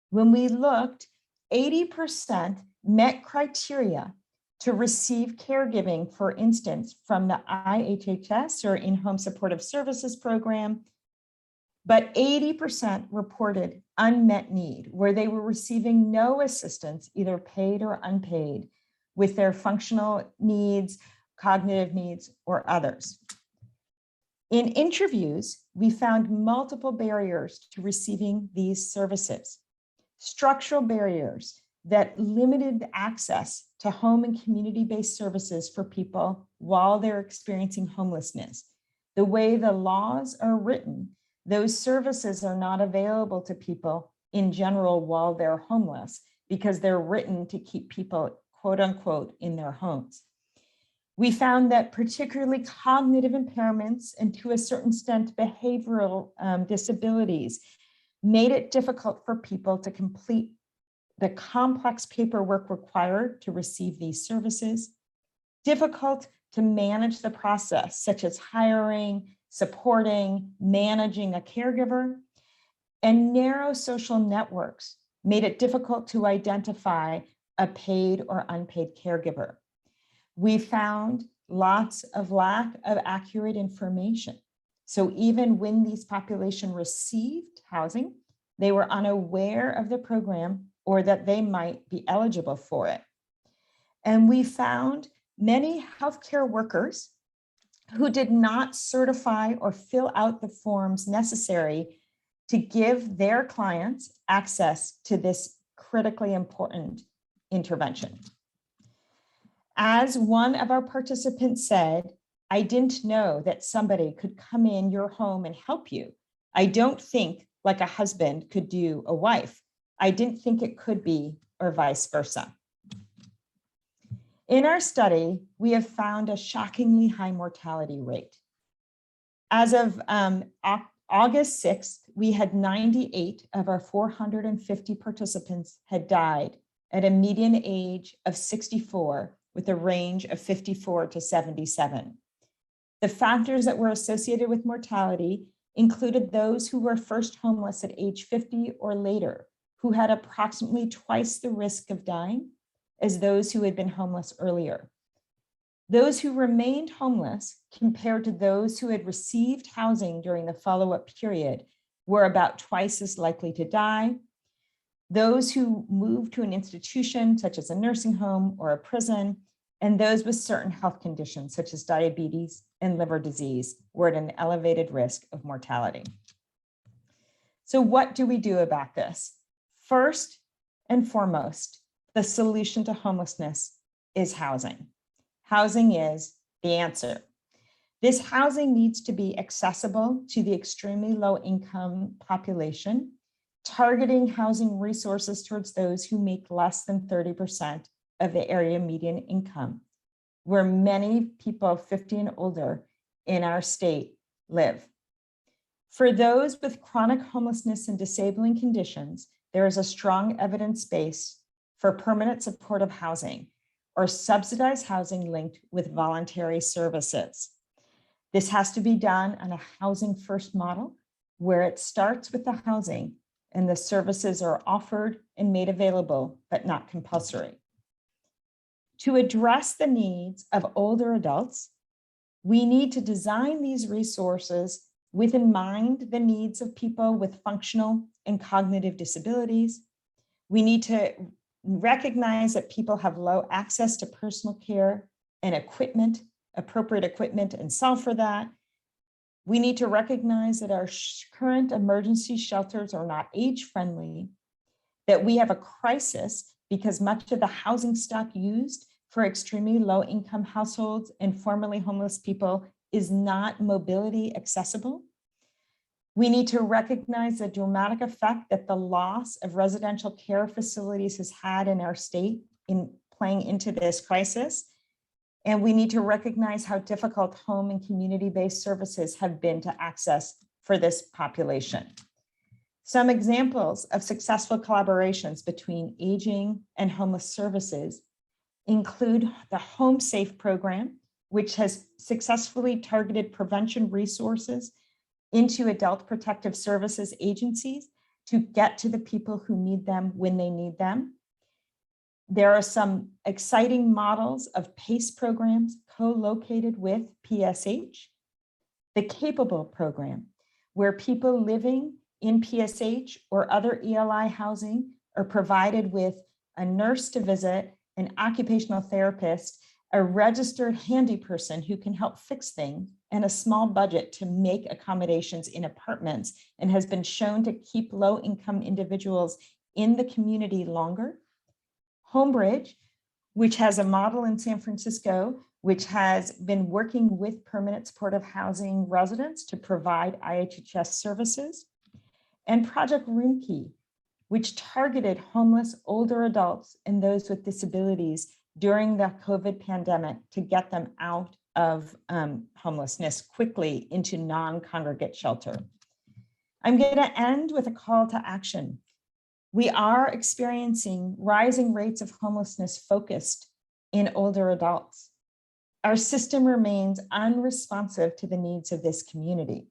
When we looked, 80% met criteria to receive caregiving, for instance, from the IHHS or in-home supportive services program, but 80% reported unmet need, where they were receiving no assistance, either paid or unpaid, with their functional needs, cognitive needs, or others. In interviews, we found multiple barriers to receiving these services. Structural barriers that limited access to home and community-based services for people while they're experiencing homelessness. The way the laws are written, those services are not available to people in general while they're homeless because they're written to keep people, quote unquote, in their homes. We found that particularly cognitive impairments and to a certain extent behavioral disabilities made it difficult for people to complete the complex paperwork required to receive these services, difficult to manage the process, such as hiring, supporting, managing a caregiver, and narrow social networks made it difficult to identify a paid or unpaid caregiver. We found lots of lack of accurate information. So even when these population received housing, they were unaware of the program or that they might be eligible for it. And we found many healthcare workers who did not certify or fill out the forms necessary to give their clients access to this critically important intervention. As one of our participants said, I didn't know that somebody could come in your home and help you. I don't think like a husband could do a wife. I didn't think it could be, or vice versa. In our study, we have found a shockingly high mortality rate. As of August 6th, we had 98 of our 450 participants had died at a median age of 64 with a range of 54 to 77. The factors that were associated with mortality included those who were first homeless at age 50 or later, who had approximately twice the risk of dying as those who had been homeless earlier. Those who remained homeless compared to those who had received housing during the follow-up period were about twice as likely to die. Those who moved to an institution such as a nursing home or a prison, and those with certain health conditions such as diabetes and liver disease were at an elevated risk of mortality. So what do we do about this? First and foremost, the solution to homelessness is housing. Housing is the answer. This housing needs to be accessible to the extremely low income population, targeting housing resources towards those who make less than 30% of the area median income, where many people 50 and older in our state live. For those with chronic homelessness and disabling conditions, there is a strong evidence base for permanent supportive housing or subsidized housing linked with voluntary services. This has to be done on a housing first model where it starts with the housing and the services are offered and made available, but not compulsory. To address the needs of older adults, we need to design these resources with in mind the needs of people with functional and cognitive disabilities. We need to recognize that people have low access to personal care and equipment, appropriate equipment, and solve for that. We need to recognize that our current emergency shelters are not age-friendly, that we have a crisis because much of the housing stock used for extremely low-income households and formerly homeless people is not mobility accessible. We need to recognize the dramatic effect that the loss of residential care facilities has had in our state in playing into this crisis. And we need to recognize how difficult home and community-based services have been to access for this population. Some examples of successful collaborations between aging and homeless services include the Home Safe program, which has successfully targeted prevention resources into adult protective services agencies to get to the people who need them when they need them. There are some exciting models of PACE programs co-located with PSH. The Capable program, where people living in PSH or other ELI housing are provided with a nurse to visit, an occupational therapist, a registered handy person who can help fix things, and a small budget to make accommodations in apartments, and has been shown to keep low-income individuals in the community longer. Homebridge, which has a model in San Francisco, which has been working with permanent supportive housing residents to provide IHHS services. And Project Roomkey, which targeted homeless older adults and those with disabilities during the COVID pandemic to get them out of homelessness quickly into non-congregate shelter. I'm going to end with a call to action. We are experiencing rising rates of homelessness focused in older adults. Our system remains unresponsive to the needs of this community.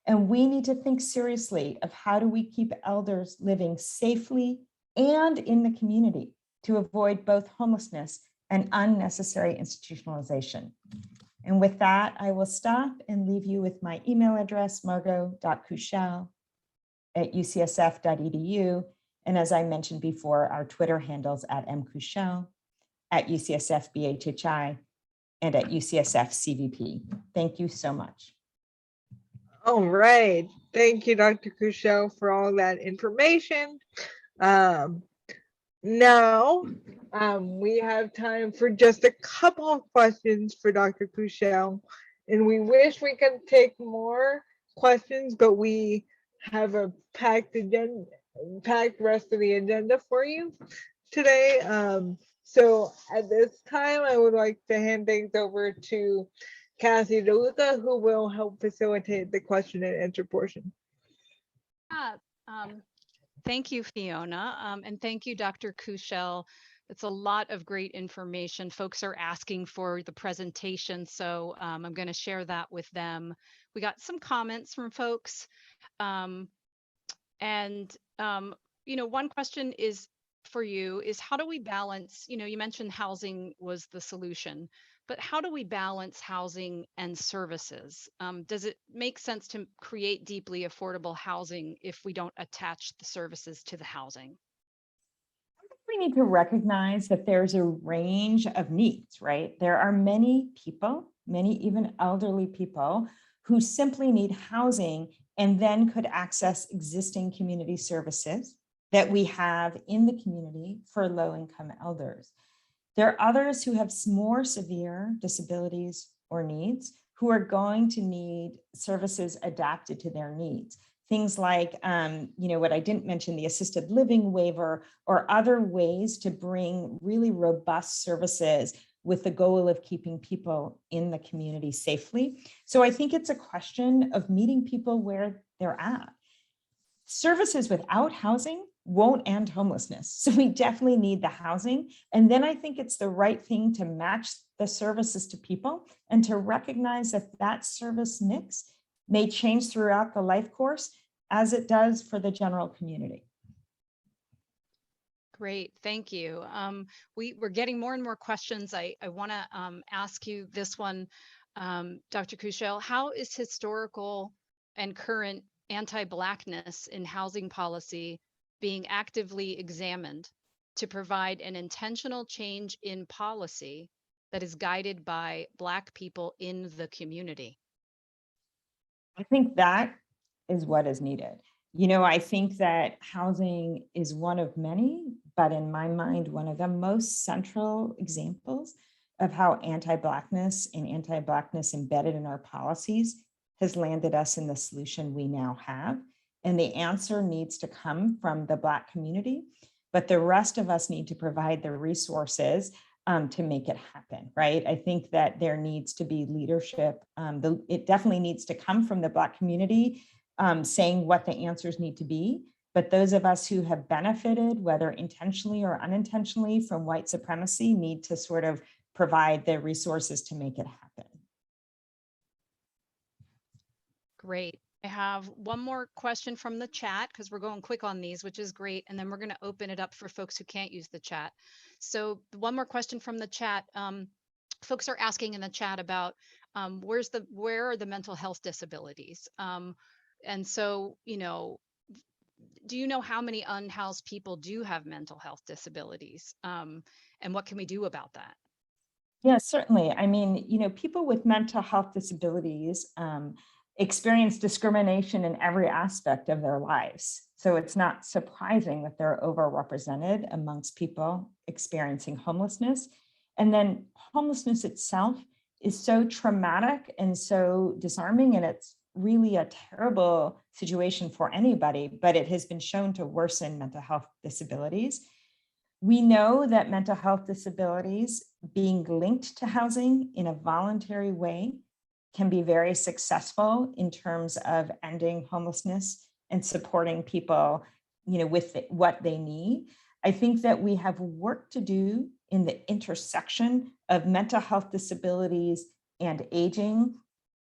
And we need to think seriously of how do we keep elders living safely and in the community to avoid both homelessness and unnecessary institutionalization. And with that, I will stop and leave you with my email address, margot.kushel@ucsf.edu. And as I mentioned before, our Twitter handles @mkushel, @UCSF-BHHI, and @UCSF-CVP. Thank you so much. All right. Thank you, Dr. Kushel, for all that information. Now, we have time for just a couple of questions for Dr. Kushel, and we wish we could take more questions, but we have a packed rest of the agenda for you today. So at this time, I would like to hand things over to Cassie DeLuca, who will help facilitate the question and answer portion. Thank you, Fiona, and thank you, Dr. Kushel. It's a lot of great information. Folks are asking for the presentation, so I'm going to share that with them. We got some comments from folks. One question is for you is how do we balance, you mentioned housing was the solution, but how do we balance housing and services? Does it make sense to create deeply affordable housing if we don't attach the services to the housing? We need to recognize that there's a range of needs, right? There are many people, many even elderly people, who simply need housing and then could access existing community services that we have in the community for low-income elders. There are others who have more severe disabilities or needs who are going to need services adapted to their needs. Things like, what I didn't mention, the assisted living waiver, or other ways to bring really robust services with the goal of keeping people in the community safely. So I think it's a question of meeting people where they're at. Services without housing won't end homelessness. So we definitely need the housing. And then I think it's the right thing to match the services to people and to recognize that that service mix may change throughout the life course as it does for the general community. Great, thank you. We're getting more and more questions. I want to ask you this one, Dr. Kushel. How is historical and current anti-Blackness in housing policy being actively examined to provide an intentional change in policy that is guided by Black people in the community? I think that is what is needed. I think that housing is one of many, but in my mind, one of the most central examples of how anti-Blackness and anti-Blackness embedded in our policies has landed us in the solution we now have. And the answer needs to come from the Black community, but the rest of us need to provide the resources to make it happen, right? I think that there needs to be leadership. It definitely needs to come from the Black community saying what the answers need to be. But those of us who have benefited, whether intentionally or unintentionally, from white supremacy need to sort of provide the resources to make it happen. Great. I have one more question from the chat because we're going quick on these, which is great. And then we're going to open it up for folks who can't use the chat. So one more question from the chat. Folks are asking in the chat about where are the mental health disabilities? And so, do you know how many unhoused people do have mental health disabilities? And what can we do about that? Yeah, certainly. I mean, people with mental health disabilities experience discrimination in every aspect of their lives. So it's not surprising that they're overrepresented amongst people experiencing homelessness. And then homelessness itself is so traumatic and so disarming, and it's really a terrible situation for anybody, but it has been shown to worsen mental health disabilities. We know that mental health disabilities being linked to housing in a voluntary way can be very successful in terms of ending homelessness and supporting people, with what they need. I think that we have work to do in the intersection of mental health disabilities and aging,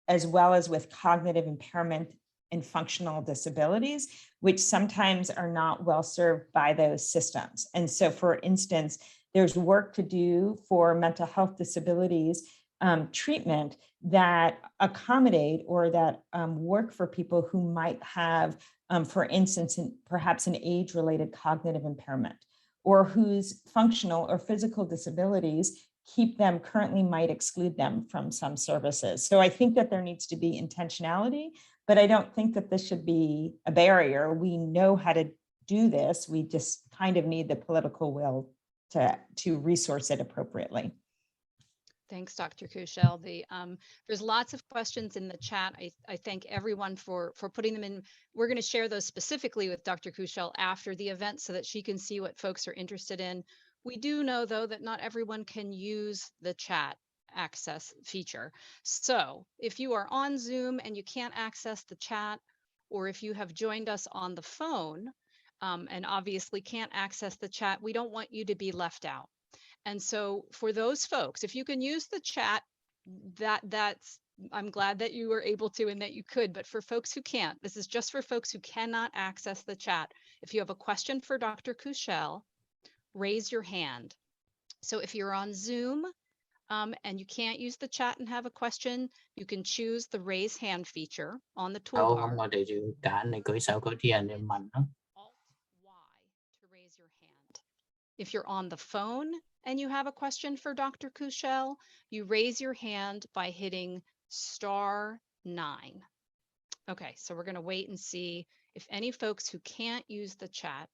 as well as with cognitive impairment and functional disabilities, which sometimes are not well served by those systems. And so, for instance, There's work to do for mental health disabilities treatment that accommodate or that work for people who might have, for instance, perhaps an age-related cognitive impairment, or whose functional or physical disabilities currently might exclude them from some services. So I think that there needs to be intentionality, but I don't think that this should be a barrier. We know how to do this. We just kind of need the political will to resource it appropriately. Thanks, Dr. Kushel. There's lots of questions in the chat. I thank everyone for putting them in. We're going to share those specifically with Dr. Kushel after the event so that she can see what folks are interested in. We do know, though, that not everyone can use the chat access feature. So if you are on Zoom and you can't access the chat, or if you have joined us on the phone and obviously can't access the chat, we don't want you to be left out. And so for those folks, if you can use the chat, I'm glad that you were able to and that you could, but for folks who can't, this is just for folks who cannot access the chat. If you have a question for Dr. Kushel, raise your hand. So if you're on Zoom and you can't use the chat and have a question, you can choose the raise hand feature on the toolbar. Không, tôi chịu cản này cởi sổ cởi tiền để mạnh lắm. Alt-Y to raise your hand. If you're on the phone and you have a question for Dr. Kushel, you raise your hand by hitting *9. Okay, so we're going to wait and see if any folks who can't use the chat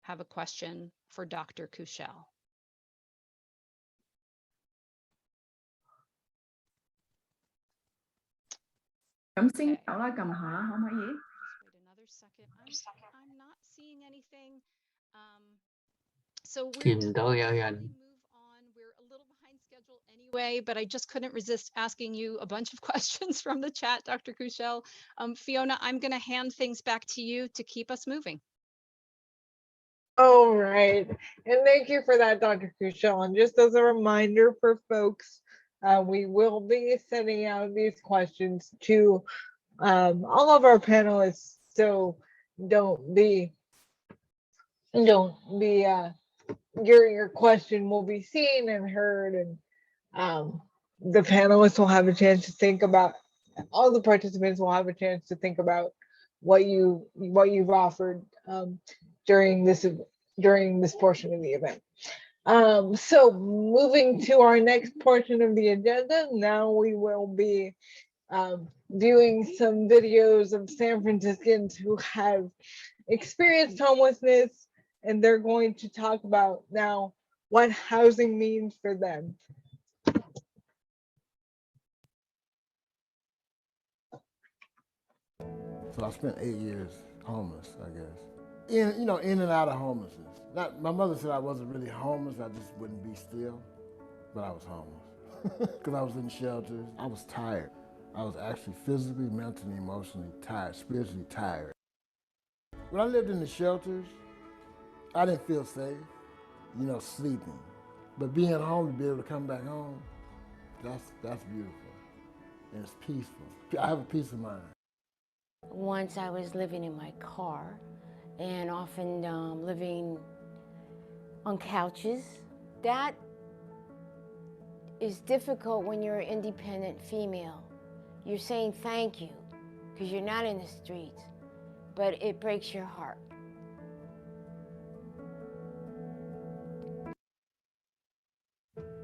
have a question for Dr. Kushel. Chấm xin chào là cầm hả? Không hay gì? Just wait another second. I'm not seeing anything. So we're move on. We're a little behind schedule anyway, but I just couldn't resist asking you a bunch of questions from the chat, Dr. Kushel. Fiona, I'm going to hand things back to you to keep us moving. All right. And thank you for that, Dr. Kushel. And just as a reminder for folks, we will be sending out these questions to all of our panelists. So your question will be seen and heard, and the panelists will have a chance to think about, all the participants will have a chance to think about what you've offered during this portion of the event. So moving to our next portion of the agenda, now we will be viewing some videos of San Franciscans who have experienced homelessness, and they're going to talk about now what housing means for them. So I spent 8 years homeless, I guess. In and out of homelessness. My mother said I wasn't really homeless, I just wouldn't be still, but I was homeless. Because I was in shelters, I was tired. I was actually physically, mentally, emotionally tired, spiritually tired. When I lived in the shelters, I didn't feel safe, sleeping. But being home, to be able to come back home, that's beautiful. And it's peaceful. I have a peace of mind. Once I was living in my car and often living on couches. That is difficult when you're an independent female. You're saying thank you because you're not in the streets, but it breaks your heart.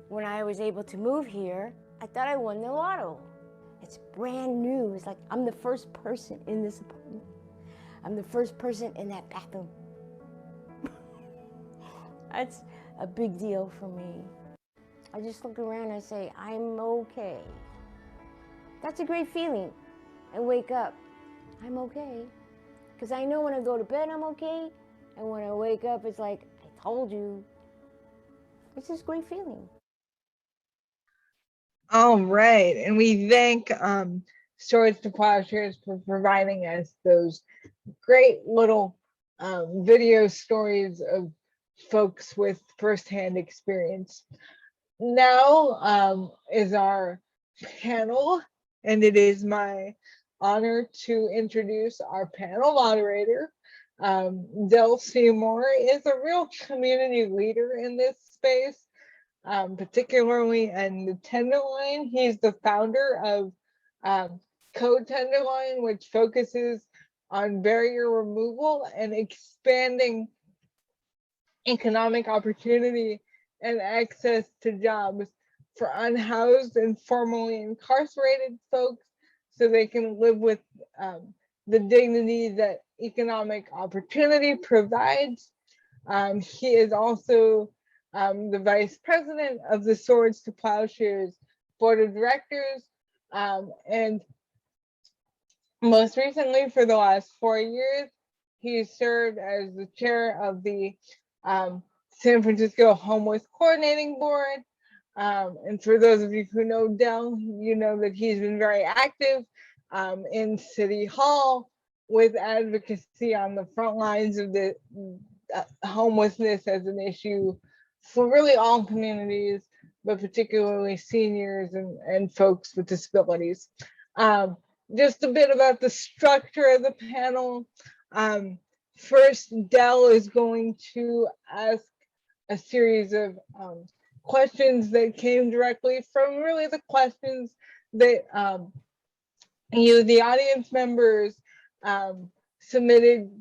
When I was able to move here, I thought I won the lotto. It's brand new. It's like I'm the first person in this apartment. I'm the first person in that bathroom. That's a big deal for me. I just look around and I say, I'm okay. That's a great feeling. I wake up, I'm okay. Because I know when I go to bed, I'm okay. And when I wake up, it's like, I told you. It's just a great feeling. All right, and we thank Storage to Plowshares for providing us those great little video stories of folks with firsthand experience. Now is our panel, and it is my honor to introduce our panel moderator, Del Seymour is a real community leader in this space, particularly in the Tenderloin. He's the founder of Code Tenderloin, which focuses on barrier removal and expanding economic opportunity and access to jobs for unhoused and formerly incarcerated folks, so they can live with the dignity that economic opportunity provides. He is also the vice president of the Swords to Plowshares board of directors, and most recently, for the last 4 years, he served as the chair of the San Francisco Homeless Coordinating Board. And for those of you who know Del, you know that he's been very active in City Hall with advocacy on the front lines of the homelessness as an issue for really all communities, but particularly seniors and folks with disabilities. Just a bit about the structure of the panel. First, Del is going to ask a series of questions that came directly from really the questions that you, the audience members, submitted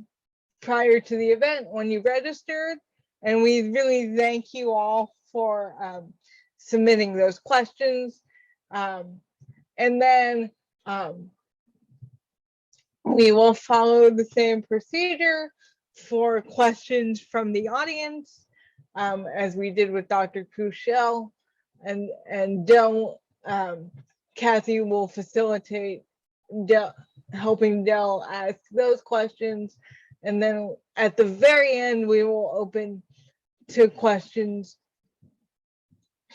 prior to the event when you registered. And we really thank you all for submitting those questions. And then we will follow the same procedure for questions from the audience, as we did with Dr. Kushel, and Del, Kathy will facilitate helping Del ask those questions. And then at the very end, we will open to questions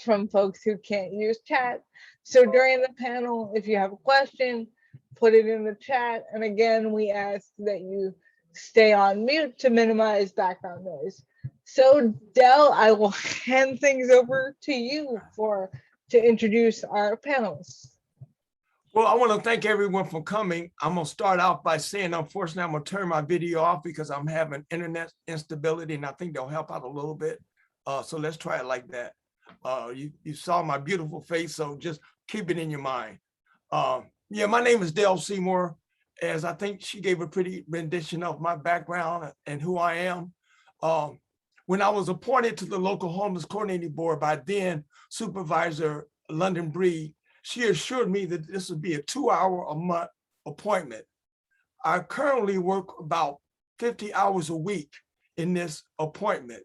from folks who can't use chat. So during the panel, if you have a question, put it in the chat. And again, we ask that you stay on mute to minimize background noise. So Del, I will hand things over to you to introduce our panelists. Well, I want to thank everyone for coming. I'm going to start out by saying, unfortunately, I'm going to turn my video off because I'm having internet instability, and I think they'll help out a little bit. So let's try it like that. You saw my beautiful face, so just keep it in your mind. Yeah, my name is Del Seymour, as I think she gave a pretty rendition of my background and who I am. When I was appointed to the local homeless coordinating board by then Supervisor London Breed, she assured me that this would be a 2-hour-a-month appointment. I currently work about 50 hours a week in this appointment.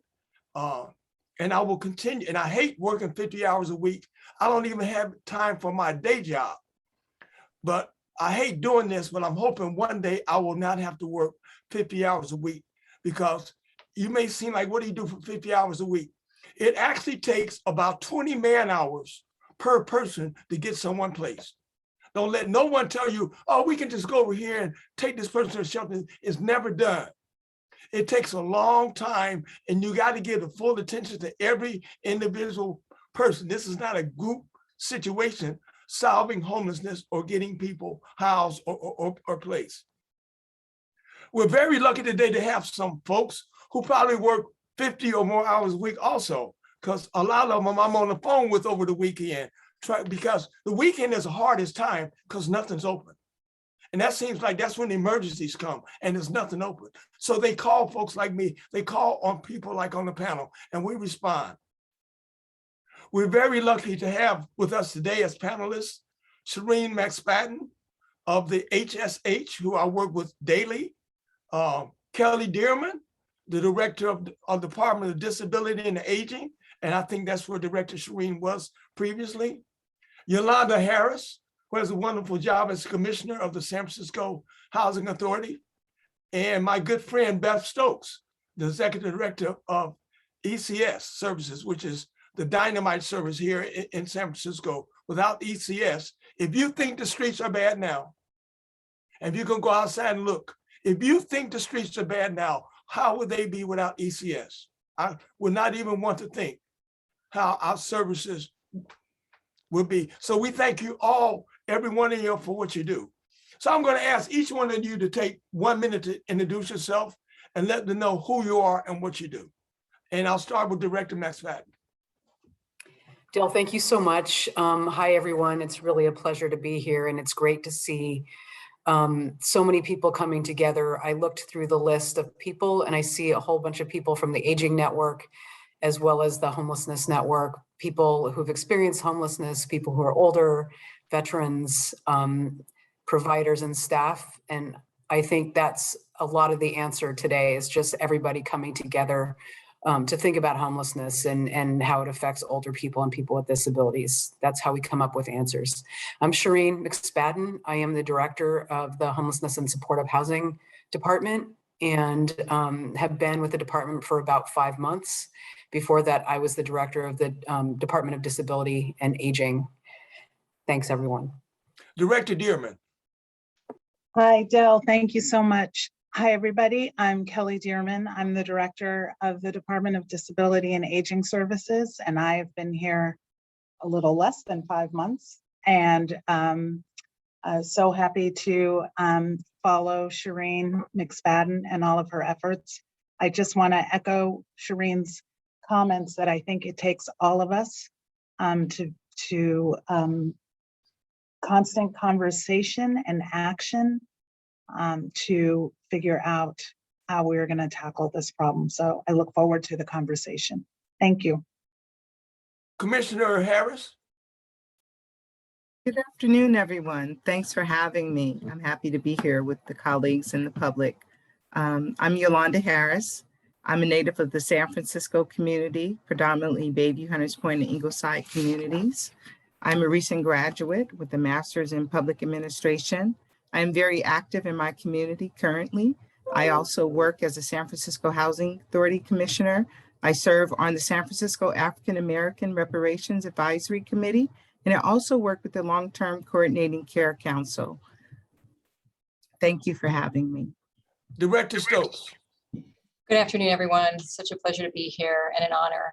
And I will continue, and I hate working 50 hours a week. I don't even have time for my day job. But I hate doing this, but I'm hoping one day I will not have to work 50 hours a week, because you may seem like, what do you do for 50 hours a week? It actually takes about 20 man hours per person to get someone placed. Don't let no one tell you, oh, we can just go over here and take this person to shelter. It's never done. It takes a long time, and you got to give the full attention to every individual person. This is not a group situation, solving homelessness or getting people housed or placed. We're very lucky today to have some folks who probably work 50 or more hours a week also, because a lot of them I'm on the phone with over the weekend, because the weekend is the hardest time because nothing's open. And that seems like that's when the emergencies come and there's nothing open. So they call folks like me, they call on people like on the panel, and we respond. We're very lucky to have with us today as panelists, Shireen McSpadden of the HSH, who I work with daily, Kelly Dearman, the director of the Department of Disability and Aging, and I think that's where Director Shireen was previously. Yolanda Harris, who has a wonderful job as Commissioner of the San Francisco Housing Authority, and my good friend Beth Stokes, the Executive Director of ECS Services, which is the dynamite service here in San Francisco. Without ECS, if you think the streets are bad now, and you can go outside and look, if you think the streets are bad now, how would they be without ECS? I would not even want to think how our services would be. So we thank you all, every one of you, for what you do. So I'm going to ask each one of you to take 1 minute to introduce yourself, and let them know who you are and what you do. And I'll start with Director McSpadden. Dale, thank you so much. Hi, everyone. It's really a pleasure to be here, and it's great to see so many people coming together. I looked through the list of people, and I see a whole bunch of people from the Aging Network, as well as the Homelessness Network, people who've experienced homelessness, people who are older, veterans, providers and staff. And I think that's a lot of the answer today, is just everybody coming together to think about homelessness and how it affects older people and people with disabilities. That's how we come up with answers. I'm Shireen McSpadden. I am the director of the Homelessness and Supportive Housing Department, and have been with the department for about 5 months. Before that, I was the director of the Department of Disability and Aging. Thanks, everyone. Director Dearman. Hi, Dell. Thank you so much. Hi, everybody. I'm Kelly Dearman. I'm the director of the Department of Disability and Aging Services, and I've been here a little less than 5 months. And so happy to follow Shireen McSpadden and all of her efforts. I just want to echo Shireen's comments that I think it takes all of us to constant conversation and action to figure out how we're going to tackle this problem. So I look forward to the conversation. Thank you. Commissioner Harris. Good afternoon, everyone. Thanks for having me. I'm happy to be here with the colleagues and the public. I'm Yolanda Harris. I'm a native of the San Francisco community, predominantly Bayview, Hunters Point, and Ingleside communities. I'm a recent graduate with a master's in public administration. I'm very active in my community currently. I also work as a San Francisco Housing Authority Commissioner. I serve on the San Francisco African American Reparations Advisory Committee, and I also work with the Long-Term Coordinating Care Council. Thank you for having me. Director Stokes. Good afternoon, everyone. Such a pleasure to be here and an honor.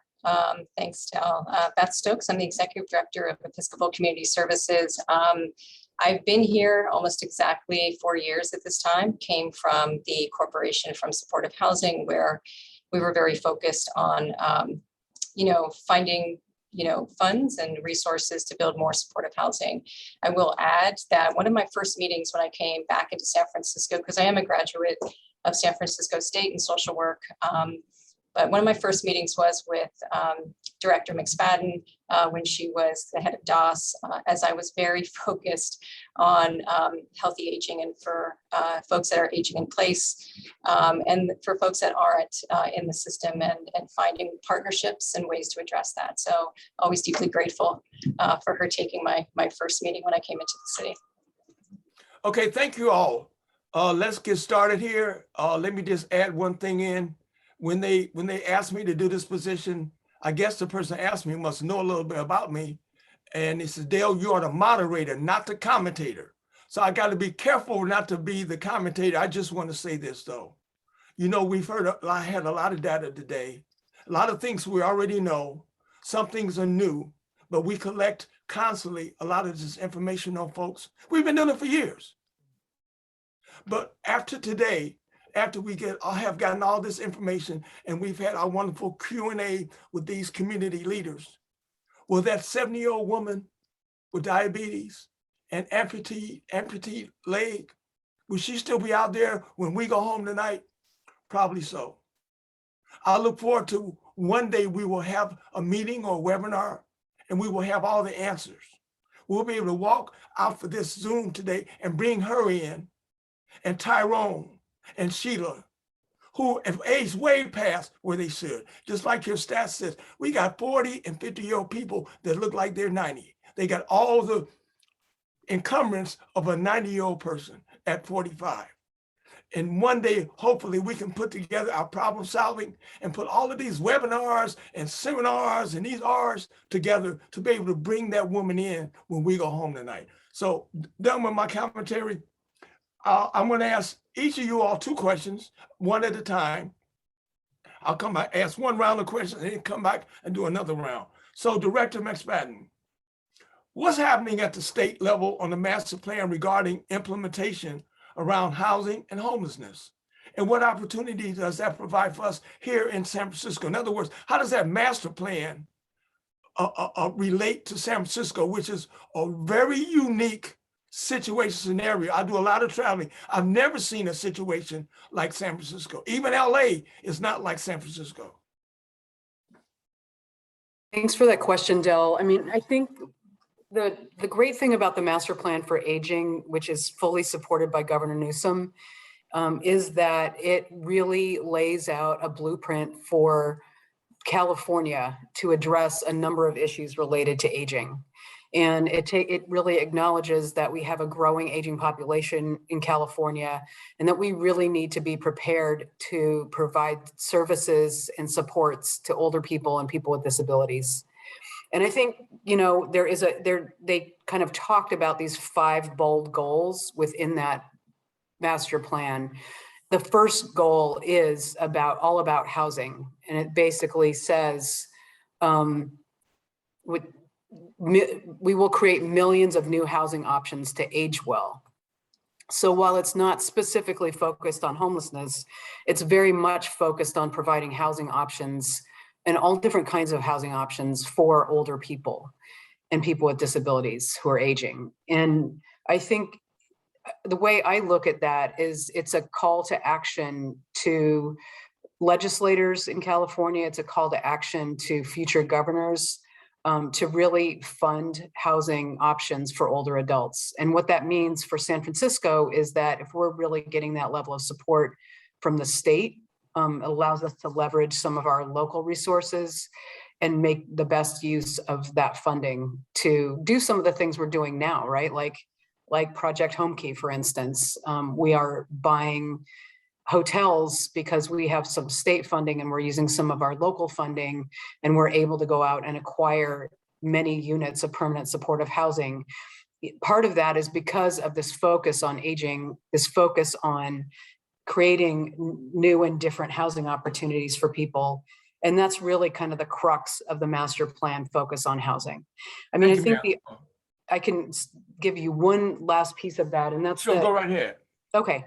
Thanks, Del. Beth Stokes, I'm the Executive Director of Episcopal Community Services. I've been here almost exactly 4 years at this time, came from the Corporation from Supportive Housing, where we were very focused on, finding funds and resources to build more supportive housing. I will add that one of my first meetings when I came back into San Francisco, because I am a graduate of San Francisco State in social work, but one of my first meetings was with Director McSpadden when she was the head of DOS, as I was very focused on healthy aging and for folks that are aging in place and for folks that aren't in the system and finding partnerships and ways to address that. So always deeply grateful for her taking my first meeting when I came into the city. Okay, thank you all. Let's get started here. Let me just add one thing in. When they asked me to do this position, I guess the person asked me must know a little bit about me. And he says, Dale, you are the moderator, not the commentator. So I got to be careful not to be the commentator. I just want to say this though. We've had a lot of data today, a lot of things we already know. Some things are new, but we collect constantly a lot of this information on folks. We've been doing it for years. But after today, after we have gotten all this information and we've had our wonderful Q&A with these community leaders, will that 70-year-old woman with diabetes and amputee leg, will she still be out there when we go home tonight? Probably so. I look forward to one day we will have a meeting or a webinar and we will have all the answers. We'll be able to walk out for this Zoom today and bring her in, and Tyrone and Sheila, who have aged way past where they should. Just like your stats says, we got 40 and 50-year-old people that look like they're 90. They got all the encumbrance of a 90-year-old person at 45. And one day, hopefully, we can put together our problem solving and put all of these webinars and seminars and these R's together to be able to bring that woman in when we go home tonight. So done with my commentary. I'm going to ask each of you all 2 questions, one at a time. I'll come back, ask one round of questions, and then come back and do another round. So Director McSpadden, what's happening at the state level on the master plan regarding implementation around housing and homelessness? And what opportunity does that provide for us here in San Francisco? In other words, how does that master plan relate to San Francisco, which is a very unique situation scenario? I do a lot of traveling. I've never seen a situation like San Francisco. Even LA is not like San Francisco. Thanks for that question, Del. I mean, I think the great thing about the master plan for aging, which is fully supported by Governor Newsom, is that it really lays out a blueprint for California to address a number of issues related to aging. And it really acknowledges that we have a growing aging population in California and that we really need to be prepared to provide services and supports to older people and people with disabilities. And I think, you know, they kind of talked about these 5 bold goals within that master plan. The first goal is all about housing. And it basically says, we will create millions of new housing options to age well. So while it's not specifically focused on homelessness, it's very much focused on providing housing options and all different kinds of housing options for older people and people with disabilities who are aging. And I think the way I look at that is it's a call to action to legislators in California. It's a call to action to future governors to really fund housing options for older adults. And what that means for San Francisco is that if we're really getting that level of support from the state, it allows us to leverage some of our local resources and make the best use of that funding to do some of the things we're doing now, right? Like Project Homekey, for instance. We are buying hotels because we have some state funding and we're using some of our local funding, and we're able to go out and acquire many units of permanent supportive housing. Part of that is because of this focus on aging, this focus on creating new and different housing opportunities for people. And that's really kind of the crux of the master plan focus on housing. I mean, I think I can give you one last piece of that, and that's Sure, go right ahead. Okay,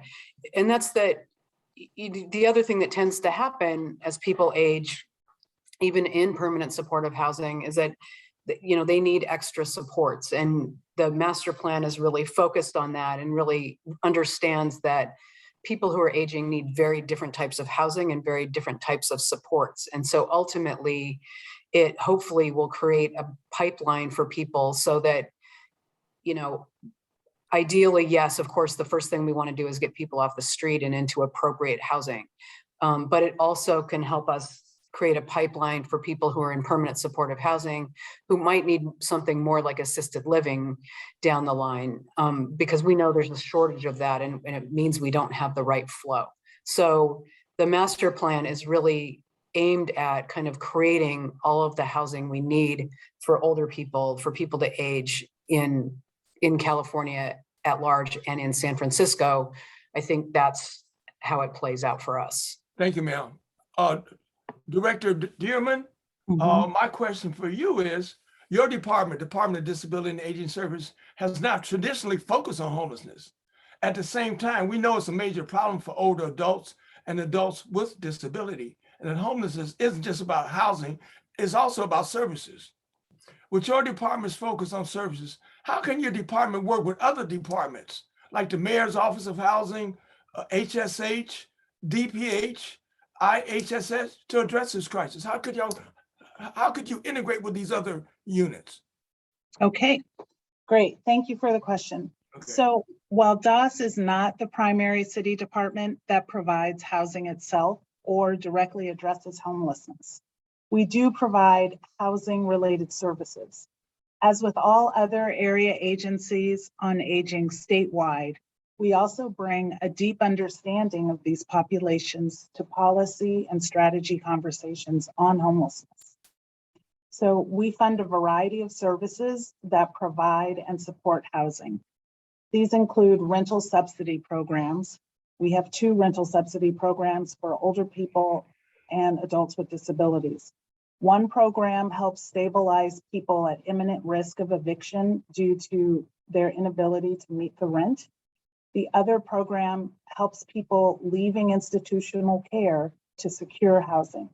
and that's that the other thing that tends to happen as people age, even in permanent supportive housing, is that they need extra supports, and the master plan is really focused on that and really understands that people who are aging need very different types of housing and very different types of supports. And so ultimately, it hopefully will create a pipeline for people so that, ideally, yes, of course, the first thing we want to do is get people off the street and into appropriate housing. But it also can help us create a pipeline for people who are in permanent supportive housing who might need something more like assisted living down the line, because we know there's a shortage of that, and it means we don't have the right flow. So the master plan is really aimed at kind of creating all of the housing we need for older people, for people to age in California at large and in San Francisco. I think that's how it plays out for us. Thank you, ma'am. Director Dearman, my question for you is, your Department of Disability and Aging Service, has not traditionally focused on homelessness. At the same time, we know it's a major problem for older adults and adults with disability. And that homelessness isn't just about housing, it's also about services. With your department's focus on services, how can your department work with other departments, like the Mayor's Office of Housing, HSH, DPH, IHSS, to address this crisis? How could you integrate with these other units? Okay, great. Thank you for the question. Okay. So while DOS is not the primary city department that provides housing itself or directly addresses homelessness, we do provide housing related services. As with all other area agencies on aging statewide, we also bring a deep understanding of these populations to policy and strategy conversations on homelessness. So we fund a variety of services that provide and support housing. These include rental subsidy programs. We have 2 rental subsidy programs for older people and adults with disabilities. One program helps stabilize people at imminent risk of eviction due to their inability to meet the rent. The other program helps people leaving institutional care to secure housing.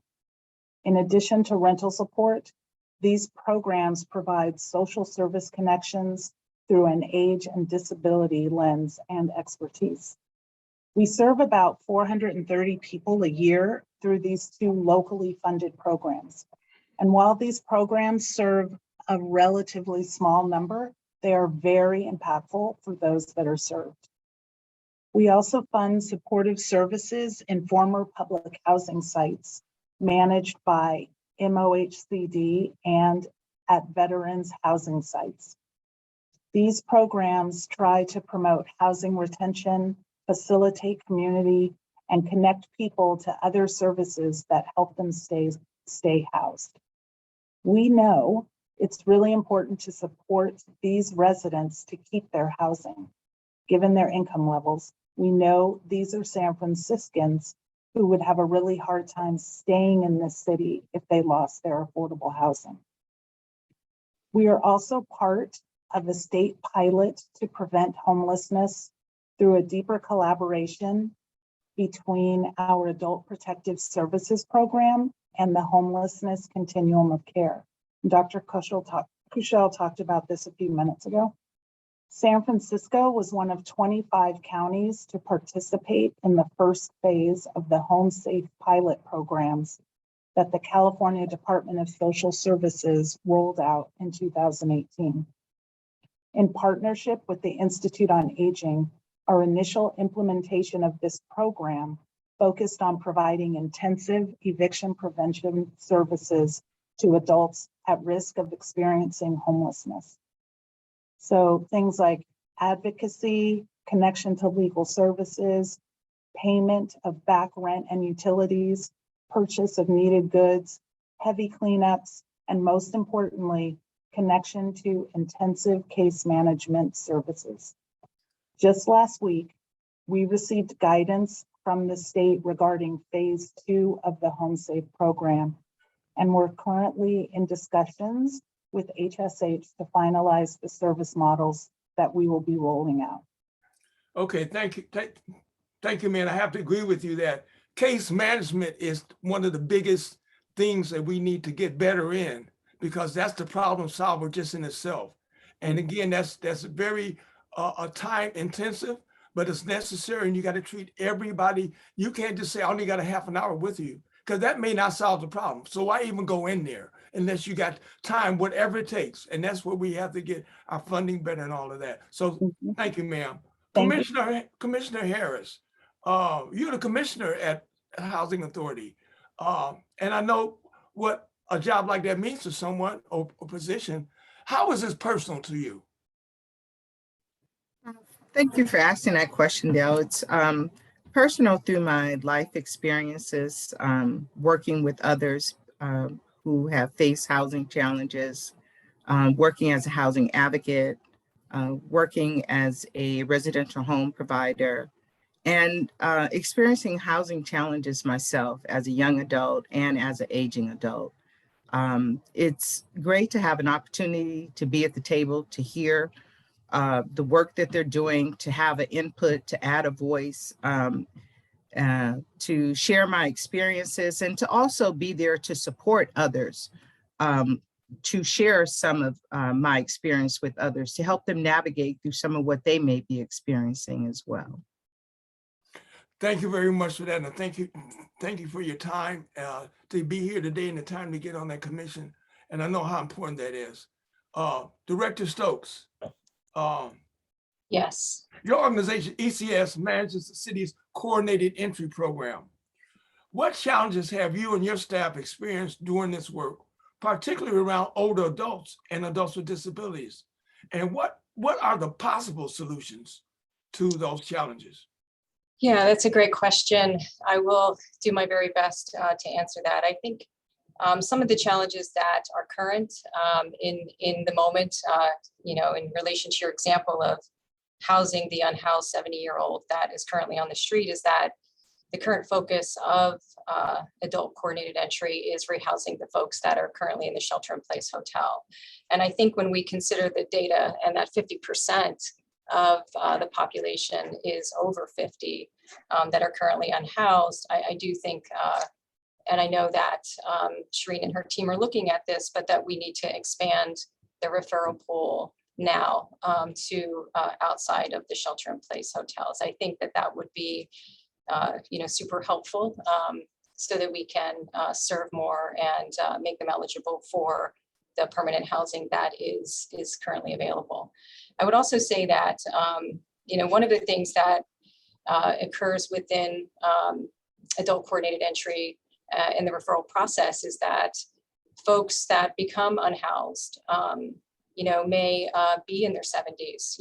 In addition to rental support, these programs provide social service connections through an age and disability lens and expertise. We serve about 430 people a year through these two locally funded programs. And while these programs serve a relatively small number, they are very impactful for those that are served. We also fund supportive services in former public housing sites managed by MOHCD and at veterans housing sites. These programs try to promote housing retention, facilitate community, and connect people to other services that help them stay housed. We know it's really important to support these residents to keep their housing. Given their income levels, we know these are San Franciscans who would have a really hard time staying in this city if they lost their affordable housing. We are also part of a state pilot to prevent homelessness through a deeper collaboration between our Adult Protective Services Program and the Homelessness Continuum of Care. Dr. Kushel talked about this a few minutes ago. San Francisco was one of 25 counties to participate in the first phase of the Home Safe pilot programs that the California Department of Social Services rolled out in 2018. In partnership with the Institute on Aging, our initial implementation of this program focused on providing intensive eviction prevention services to adults at risk of experiencing homelessness. So things like advocacy, connection to legal services, payment of back rent and utilities, purchase of needed goods, heavy cleanups, and most importantly, connection to intensive case management services. Just last week, we received guidance from the state regarding phase 2 of the Home Safe program, and we're currently in discussions with HSH to finalize the service models that we will be rolling out. Okay, thank you. Thank you, man. I have to agree with you that case management is one of the biggest things that we need to get better in, because that's the problem solver just in itself. And again, that's very time intensive, but it's necessary, and you got to treat everybody. You can't just say, I only got a half an hour with you, because that may not solve the problem. So why even go in there unless you got time, whatever it takes? And that's where we have to get our funding better and all of that. So thank you, ma'am. Commissioner Harris, you're the commissioner at Housing Authority. And I know what a job like that means to someone or a position. How is this personal to you? Thank you for asking that question, Dale. It's personal through my life experiences, working with others who have faced housing challenges, working as a housing advocate, working as a residential home provider, and experiencing housing challenges myself as a young adult and as an aging adult. It's great to have an opportunity to be at the table, to hear the work that they're doing, to have an input, to add a voice, to share my experiences, and to also be there to support others, to share some of my experience with others, to help them navigate through some of what they may be experiencing as well. Thank you very much for that. And thank you for your time to be here today and the time to get on that commission. And I know how important that is. Director Stokes. Yes. Your organization, ECS, manages the city's coordinated entry program. What challenges have you and your staff experienced doing this work, particularly around older adults and adults with disabilities? And what are the possible solutions to those challenges? Yeah, that's a great question. I will do my very best to answer that. I think some of the challenges that are current in the moment, in relation to your example of housing the unhoused 70-year-old that is currently on the street, is that the current focus of adult coordinated entry is rehousing the folks that are currently in the shelter-in-place hotel. And I think when we consider the data and that 50% of the population is over 50 that are currently unhoused. I do think, and I know that Shireen and her team are looking at this, but that we need to expand the referral pool now to outside of the shelter-in-place hotels. I think that that would be, super helpful so that we can serve more and make them eligible for the permanent housing that is currently available. I would also say that, one of the things that occurs within adult coordinated entry in the referral process is that folks that become unhoused, may be in their 70s,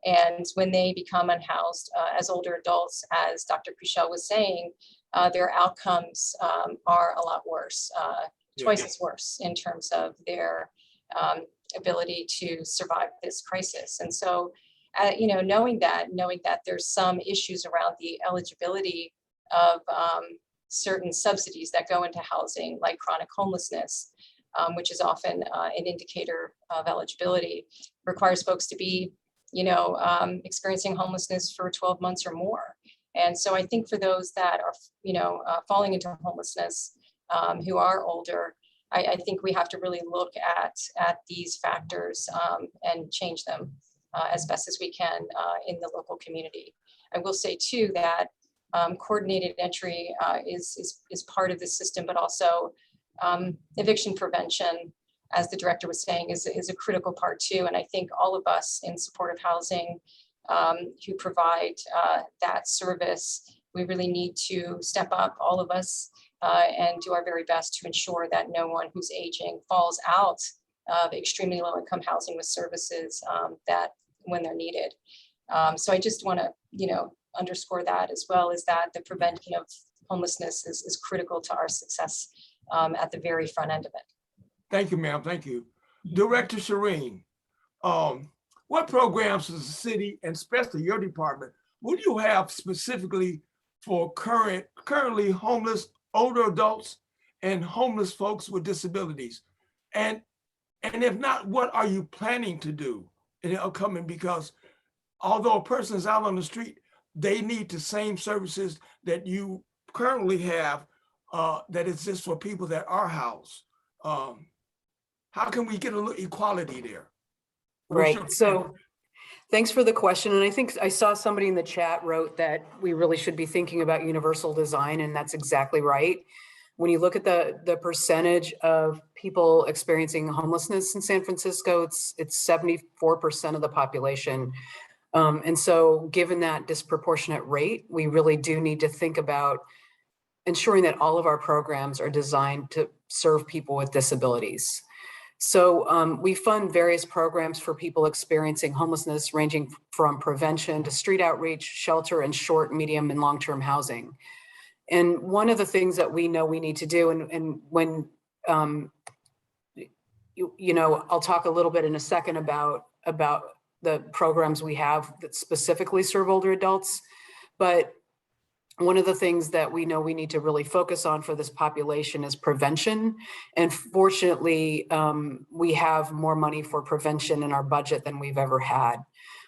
and when they become unhoused as older adults, as Dr. Kushel was saying, their outcomes are a lot worse, twice as worse in terms of their ability to survive this crisis. And so, knowing that there's some issues around the eligibility of certain subsidies that go into housing, like chronic homelessness, which is often an indicator of eligibility, requires folks to be, experiencing homelessness for 12 months or more. And so I think for those that are, falling into homelessness, who are older, I think we have to really look at these factors and change them as best as we can in the local community. I will say too that coordinated entry is part of the system, but also eviction prevention, as the director was saying, is a critical part too. And I think all of us in supportive housing who provide that service, we really need to step up, all of us, and do our very best to ensure that no one who's aging falls out of extremely low income housing with services that when they're needed. So I just want to, underscore that, as well as that the prevention of homelessness is critical to our success at the very front end of it. Thank you, ma'am. Thank you. Director Shireen, what programs does the city, and especially your department, would you have specifically for currently homeless older adults and homeless folks with disabilities? And if not, what are you planning to do in the upcoming? Because although a person is out on the street, they need the same services that you currently have that exists for people that are housed. How can we get a little equality there? Right. So thanks for the question. And I think I saw somebody in the chat wrote that we really should be thinking about universal design, and that's exactly right. When you look at the percentage of people experiencing homelessness in San Francisco, it's 74% of the population. And so given that disproportionate rate, we really do need to think about ensuring that all of our programs are designed to serve people with disabilities. So we fund various programs for people experiencing homelessness, ranging from prevention to street outreach, shelter, and short, medium, and long-term housing. And one of the things that we know we need to do, and when, I'll talk a little bit in a second about the programs we have that specifically serve older adults, but one of the things that we know we need to really focus on for this population is prevention. And fortunately, we have more money for prevention in our budget than we've ever had.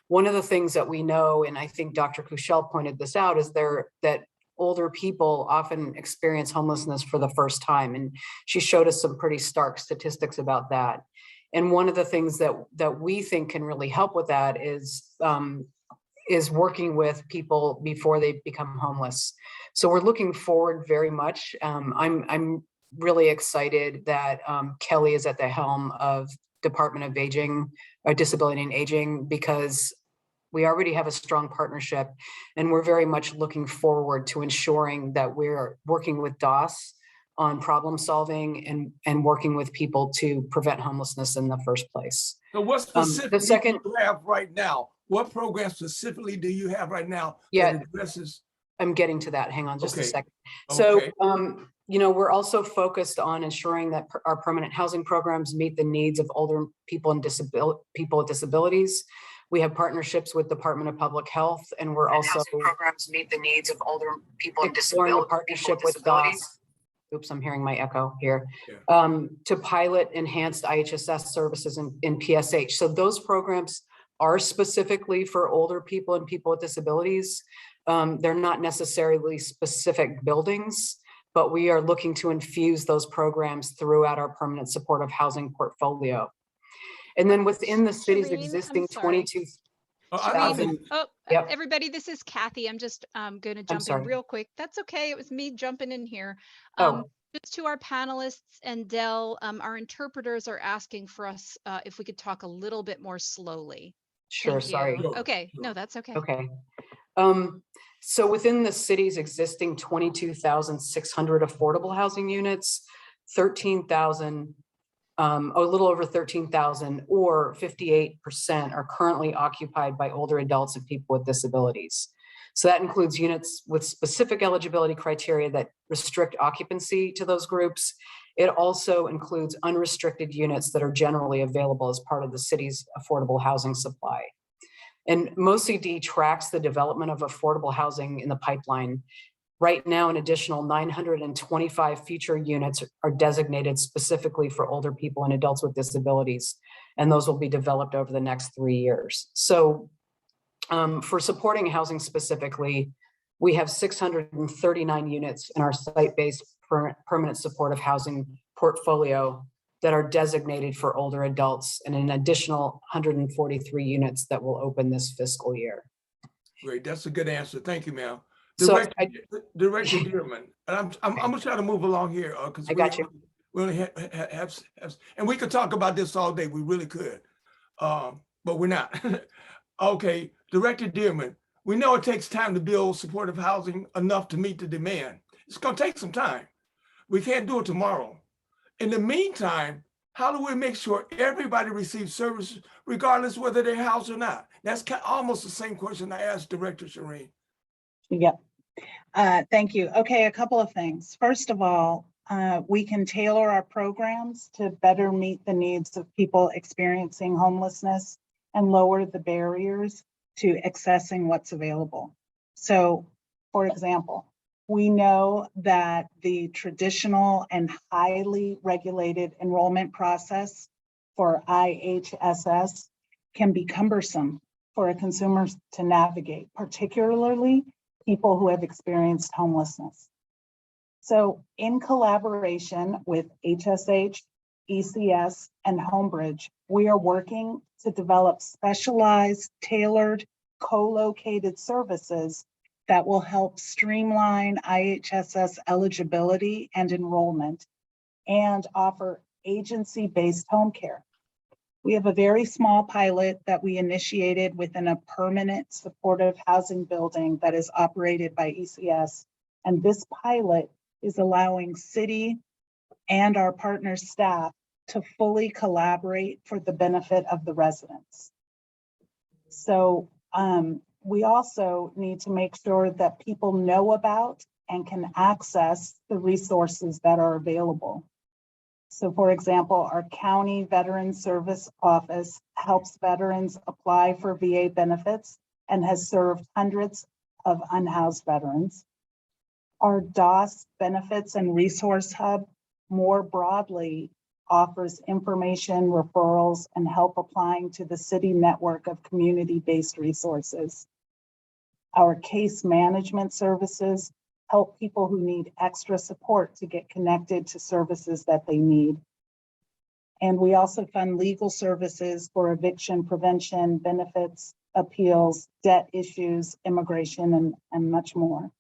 One of the things that we know, and I think Dr. Kushel pointed this out, is that older people often experience homelessness for the first time. And she showed us some pretty stark statistics about that. And one of the things that we think can really help with that is working with people before they become homeless. So we're looking forward very much. I'm really excited that Kelly is at the helm of Department of Aging, or Disability and Aging, because we already have a strong partnership, and we're very much looking forward to ensuring that we're working with DOS on problem solving and working with people to prevent homelessness in the first place. So what specifically do you have right now? What program specifically do you have right now that addresses? I'm getting to that. Hang on just a second. Okay. So, we're also focused on ensuring that our permanent housing programs meet the needs of older people and people with disabilities. We have partnerships with Department of Public Health, and we're also programs meet the needs of older people and exploring a disabilities. partnership with DOS. Oops, I'm hearing my echo here. To pilot enhanced IHSS services in PSH. So those programs are specifically for older people and people with disabilities. They're not necessarily specific buildings, but we are looking to infuse those programs throughout our permanent supportive housing portfolio. And then within the city's Shireen, I'm existing sorry. 22,000. Yep. Everybody, this is Kathy. I'm just going to jump in sorry. real quick. That's okay. It was me jumping in here. Oh. Just to our panelists and Dell, our interpreters are asking for us if we could talk a little bit more slowly. Sure, Thank you. sorry. Okay, no, that's okay. Okay. So within the city's existing 22,600 affordable housing units, 13,000, a little over 13,000 or 58% are currently occupied by older adults and people with disabilities. So that includes units with specific eligibility criteria that restrict occupancy to those groups. It also includes unrestricted units that are generally available as part of the city's affordable housing supply. And MOCD tracks the development of affordable housing in the pipeline. Right now, an additional 925 future units are designated specifically for older people and adults with disabilities, and those will be developed over the next 3 years. So for supporting housing specifically, we have 639 units in our site-based permanent supportive housing portfolio that are designated for older adults, and an additional 143 units that will open this fiscal year. Great, that's a good answer. Thank you, ma'am. So Director Dearman, and I'm gonna try to move along here because we only have, and we could talk about this all day. We really could, but we're not. Okay, Director Dearman, we know it takes time to build supportive housing enough to meet the demand. It's gonna take some time. We can't do it tomorrow. In the meantime, how do we make sure everybody receives services regardless whether they're housed or not? That's almost the same question I asked Director Shireen. Yep. Thank you. Okay, a couple of things. First of all, we can tailor our programs to better meet the needs of people experiencing homelessness and lower the barriers to accessing what's available. So, for example, we know that the traditional and highly regulated enrollment process for IHSS can be cumbersome for consumers to navigate, particularly people who have experienced homelessness. So in collaboration with HSH, ECS, and Homebridge, we are working to develop specialized, tailored, co-located services that will help streamline IHSS eligibility and enrollment and offer agency-based home care. We have a very small pilot that we initiated within a permanent supportive housing building that is operated by ECS. And this pilot is allowing city and our partner staff to fully collaborate for the benefit of the residents. So we also need to make sure that people know about and can access the resources that are available. So for example, our County Veterans Service Office helps veterans apply for VA benefits and has served hundreds of unhoused veterans. Our DOS Benefits and Resource Hub more broadly offers information, referrals, and help applying to the city network of community-based resources. Our case management services help people who need extra support to get connected to services that they need. And we also fund legal services for eviction prevention, benefits, appeals, debt issues, immigration, and much more.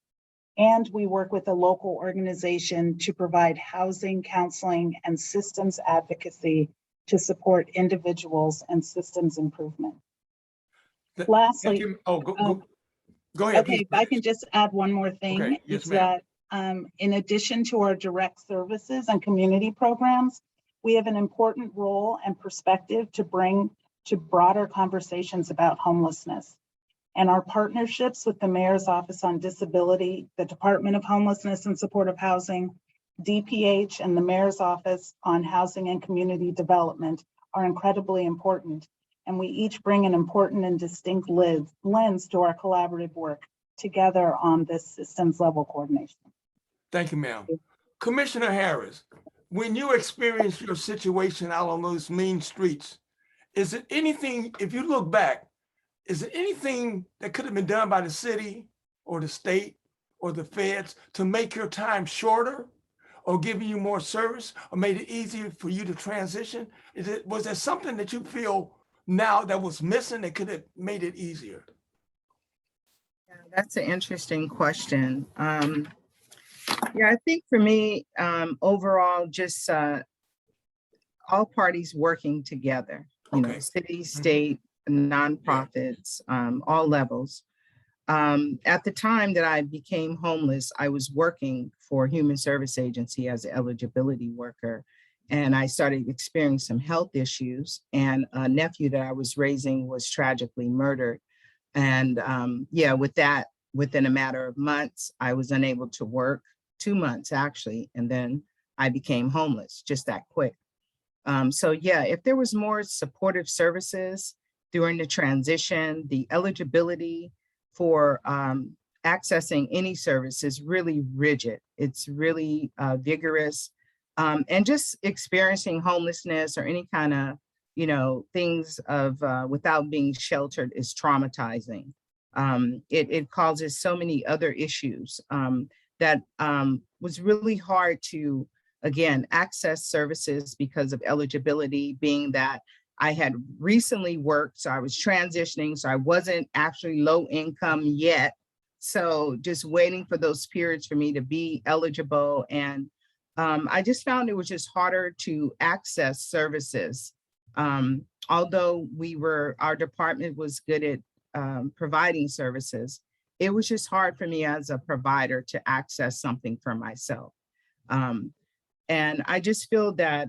And we work with a local organization to provide housing, counseling, and systems advocacy to support individuals and systems improvement. Lastly, Go ahead. Okay, if I can just add one more thing, Okay. Yes, is that in addition to our direct services and community programs, we have an important role and perspective to bring to broader conversations about homelessness. And our partnerships with the Mayor's Office on Disability, the Department of Homelessness and Supportive Housing, DPH, and the Mayor's Office on Housing and Community Development are incredibly important. And we each bring an important and distinct lens to our collaborative work together on this systems level coordination. Thank you, ma'am. Commissioner Harris, when you experience your situation out on those mean streets, is it anything, if you look back, is there anything that could have been done by the city or the state or the feds to make your time shorter or giving you more service or made it easier for you to transition? Was there something that you feel now that was missing that could have made it easier? Yeah, that's an interesting question. Yeah, I think for me, overall, just all parties working together, you know, city, state, nonprofits, all levels. At the time that I became homeless, I was working for a human service agency as an eligibility worker. And I started experiencing some health issues, and a nephew that I was raising was tragically murdered. And yeah, with that, within a matter of months, I was unable to work, 2 months actually, and then I became homeless just that quick. So yeah, if there was more supportive services during the transition, the eligibility for accessing any service is really rigid. It's really vigorous. And just experiencing homelessness or any kind of, you know, things of without being sheltered is traumatizing. It causes so many other issues that was really hard to, again, access services because of eligibility, being that I had recently worked, so I was transitioning, so I wasn't actually low income yet. So just waiting for those periods for me to be eligible. And I just found it was just harder to access services. Although our department was good at providing services, it was just hard for me as a provider to access something for myself. And I just feel that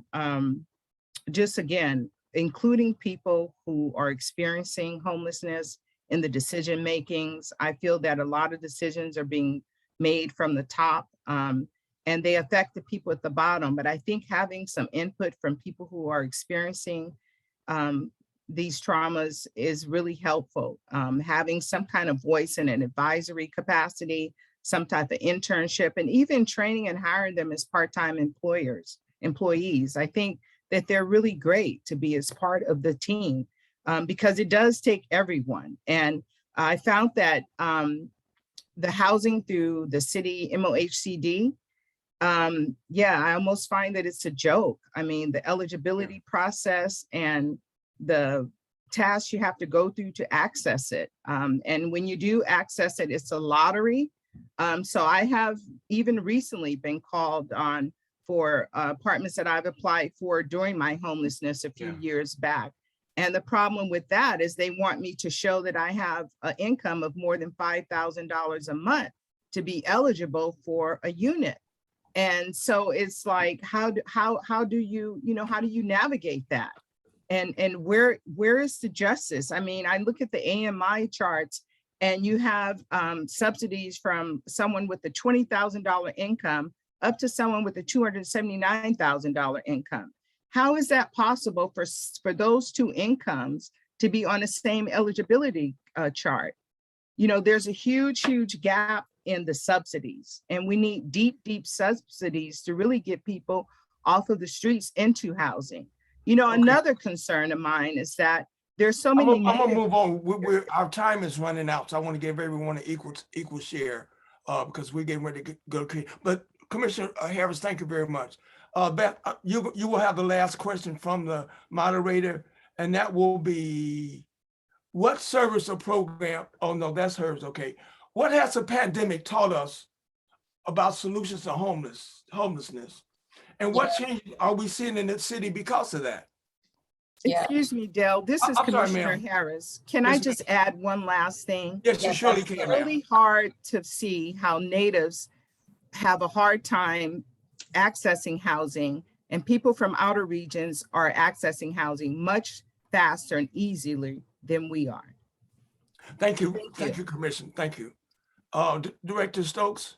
just again, including people who are experiencing homelessness in the decision makings, I feel that a lot of decisions are being made from the top and they affect the people at the bottom. But I think having some input from people who are experiencing these traumas is really helpful. Having some kind of voice in an advisory capacity, some type of internship, and even training and hiring them as part-time employees. I think that they're really great to be as part of the team because it does take everyone. And I found that the housing through the city MOHCD, yeah, I almost find that it's a joke. I mean, the eligibility process and the tasks you have to go through to access it. And when you do access it, it's a lottery. So I have even recently been called on for apartments that I've applied for during my homelessness a few years back. And the problem with that is they want me to show that I have an income of more than $5,000 a month to be eligible for a unit. And so it's like, how do you navigate that? And where is the justice? I mean, I look at the AMI charts and you have subsidies from someone with a $20,000 income up to someone with a $279,000 income. How is that possible for those two incomes to be on the same eligibility chart? You know, there's a huge gap in the subsidies, and we need deep subsidies to really get people off of the streets into housing. You know, another concern of mine is that there's so many. I'm gonna move on. Our time is running out, so I want to give everyone an equal share because we're getting ready to go. But Commissioner Harris, thank you very much. Beth, you will have the last question from the moderator, and that will be, what service or program? Oh no, that's hers. Okay, what has the pandemic taught us about solutions to homelessness, and what changes are we seeing in the city because of that? Excuse me, Dale, this is Commissioner Harris. Can I just add one last thing? Yes, you surely can. It's really hard to see how natives have a hard time accessing housing, and people from outer regions are accessing housing much faster and easily than we are. Thank you. Thank you, Commissioner. Thank you. Director Stokes?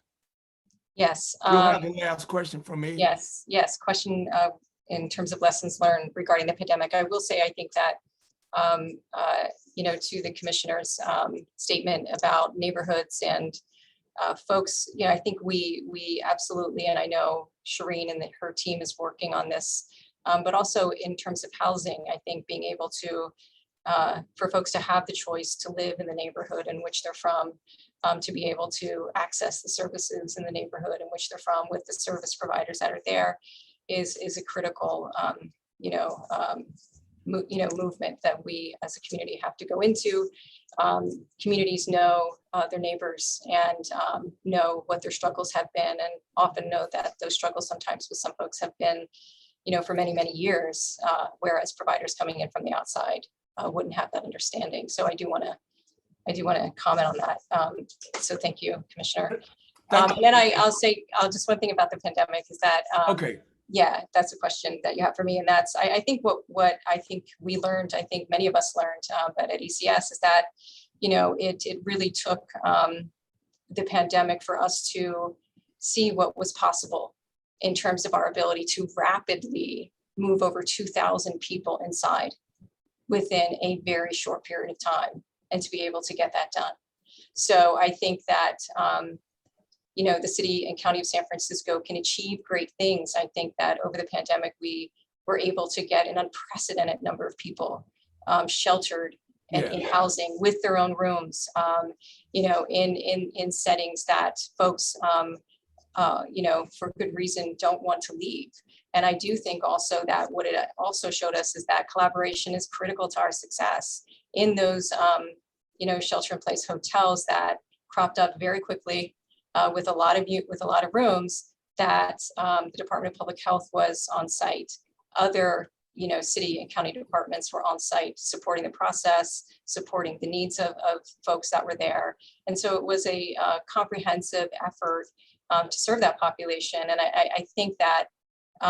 Yes. You'll have the last question from me. Yes. Question in terms of lessons learned regarding the pandemic. I will say, I think that, to the commissioner's statement about neighborhoods and folks, I think we absolutely, and I know Shireen and her team is working on this, but also in terms of housing, I think being able to for folks to have the choice to live in the neighborhood in which they're from, to be able to access the services in the neighborhood in which they're from with the service providers that are there is a critical, movement that we as a community have to go into. Communities know their neighbors and know what their struggles have been, and often know that those struggles sometimes with some folks have been, for many, many years, whereas providers coming in from the outside wouldn't have that understanding. So I do want to comment on that. So thank you, Commissioner. And then I'll say just one thing about the pandemic is that okay. Yeah, that's a question that you have for me. And that's, I think what I think we learned, I think many of us learned, but at ECS is that, it really took the pandemic for us to see what was possible in terms of our ability to rapidly move over 2,000 people inside within a very short period of time, and to be able to get that done. So I think that, the city and county of San Francisco can achieve great things. I think that over the pandemic, we were able to get an unprecedented number of people sheltered and in housing with their own rooms, in settings that folks, for good reason don't want to leave. And I do think also that what it also showed us is that collaboration is critical to our success in those, shelter-in-place hotels that cropped up very quickly. With a lot of rooms that the Department of Public Health was on site. Other, city and county departments were on site supporting the process, supporting the needs of folks that were there. And so it was a comprehensive effort to serve that population. And I think that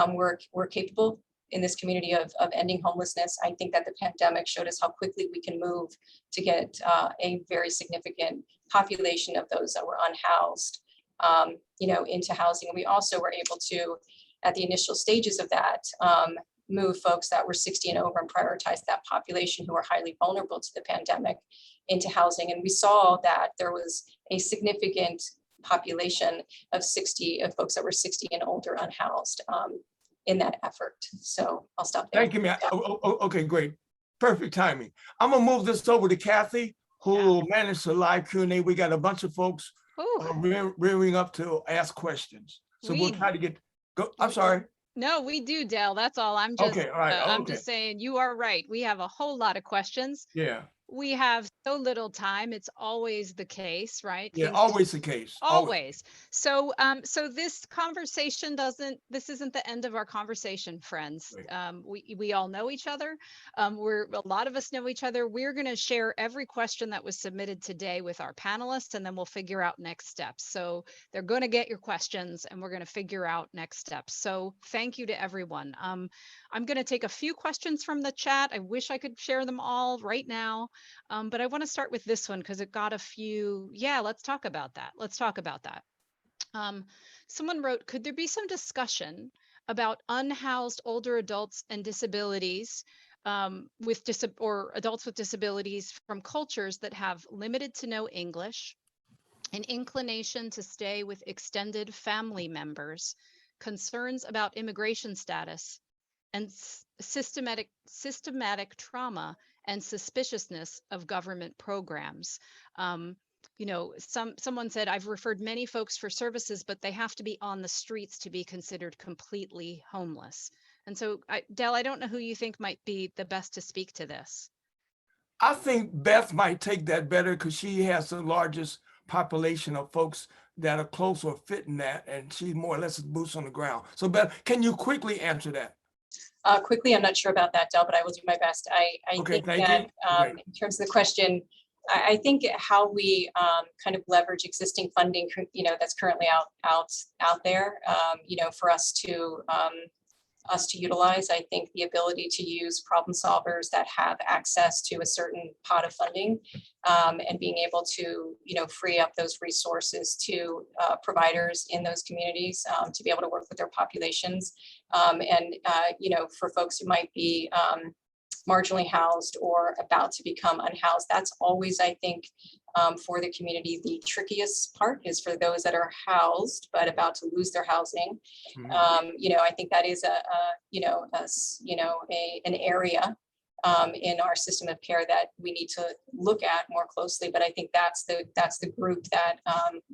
we're capable in this community of ending homelessness. I think that the pandemic showed us how quickly we can move to get a very significant population of those that were unhoused, into housing. And we also were able to, at the initial stages of that, move folks that were 60 and over and prioritize that population who are highly vulnerable to the pandemic into housing. And we saw that there was a significant population of folks that were 60 and older unhoused in that effort. So I'll stop there. Thank you, ma'am. Okay, great. Perfect timing. I'm gonna move this over to Kathy, who will manage the live Q&A. We got a bunch of folks rearing up to ask questions. So we'll try to go. I'm sorry. No, we do, Dale. That's all. I'm just, okay, all right. I'm just saying you are right. We have a whole lot of questions. Yeah. We have so little time. It's always the case, right? Yeah, always the case. Always. So, so this conversation this isn't the end of our conversation, friends. Right. We all know each other. A lot of us know each other. We're going to share every question that was submitted today with our panelists, and then we'll figure out next steps. So they're going to get your questions, and we're going to figure out next steps. So thank you to everyone. I'm going to take a few questions from the chat. I wish I could share them all right now. But I want to start with this one because it got a few. Yeah, let's talk about that. Someone wrote, could there be some discussion about unhoused older adults and disabilities or adults with disabilities from cultures that have limited to no English, an inclination to stay with extended family members, concerns about immigration status, and systematic trauma and suspiciousness of government programs. Someone said, I've referred many folks for services, but they have to be on the streets to be considered completely homeless. And so, Del, I don't know who you think might be the best to speak to this. I think Beth might take that better because she has the largest population of folks that are close or fit in that, and she's more or less boots on the ground. So Beth, can you quickly answer that? Quickly, I'm not sure about that, Del, but I will do my best. I think that in terms of the question, I think how we kind of leverage existing funding, that's currently out there, for us to utilize. I think the ability to use problem solvers that have access to a certain pot of funding, and being able to, free up those resources to providers in those communities to be able to work with their populations. And for folks who might be marginally housed or about to become unhoused, that's always, I think, for the community, the trickiest part is for those that are housed but about to lose their housing. I think that is an area in our system of care that we need to look at more closely. But I think that's the group that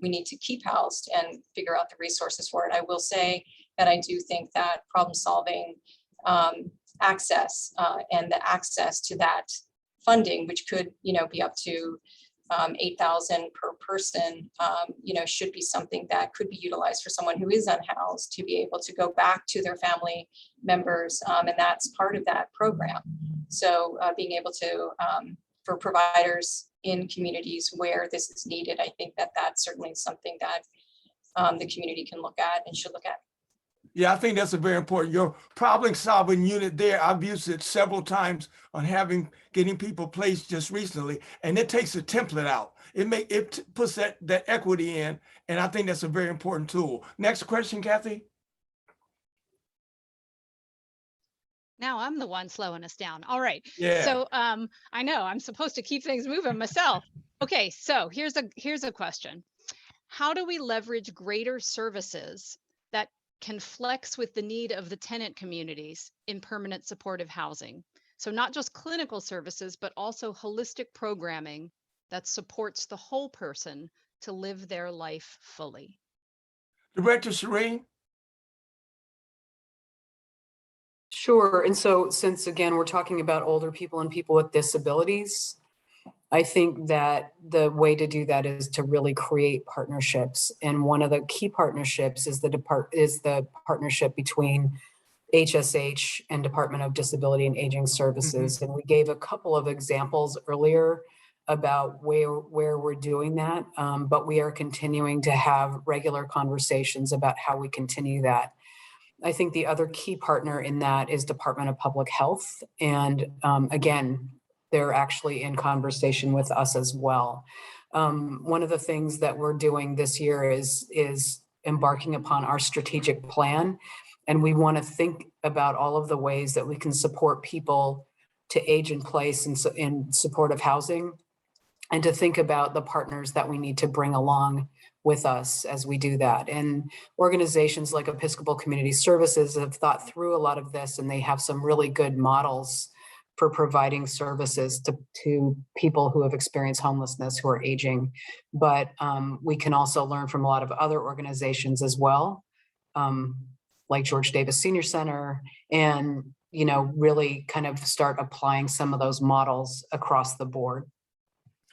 we need to keep housed and figure out the resources for it. I will say that I do think that problem solving access and the access to that funding, which could, be up to $8,000 per person, should be something that could be utilized for someone who is unhoused to be able to go back to their family members. And that's part of that program. So being able to, for providers in communities where this is needed, I think that that's certainly something that the community can look at and should look at. Yeah, I think that's a very important. Your problem solving unit there, I've used it several times on getting people placed just recently, and it takes a template out. It puts that equity in, and I think that's a very important tool. Next question, Kathy. Now I'm the one slowing us down. All right. Yeah. So I know I'm supposed to keep things moving myself. Okay, so here's a question. How do we leverage greater services that can flex with the need of the tenant communities in permanent supportive housing? So not just clinical services, but also holistic programming that supports the whole person to live their life fully. Director Serene. Sure. And so since again, we're talking about older people and people with disabilities, I think that the way to do that is to really create partnerships. And one of the key partnerships is the partnership between HSH and Department of Disability and Aging Services. Mm-hmm. And we gave a couple of examples earlier about where we're doing that, but we are continuing to have regular conversations about how we continue that. I think the other key partner in that is Department of Public Health. And again, they're actually in conversation with us as well. One of the things that we're doing this year is embarking upon our strategic plan. And we want to think about all of the ways that we can support people to age in place in supportive housing, and to think about the partners that we need to bring along with us as we do that. And organizations like Episcopal Community Services have thought through a lot of this, and they have some really good models for providing services to people who have experienced homelessness, who are aging. But we can also learn from a lot of other organizations as well, like George Davis Senior Center, and really kind of start applying some of those models across the board.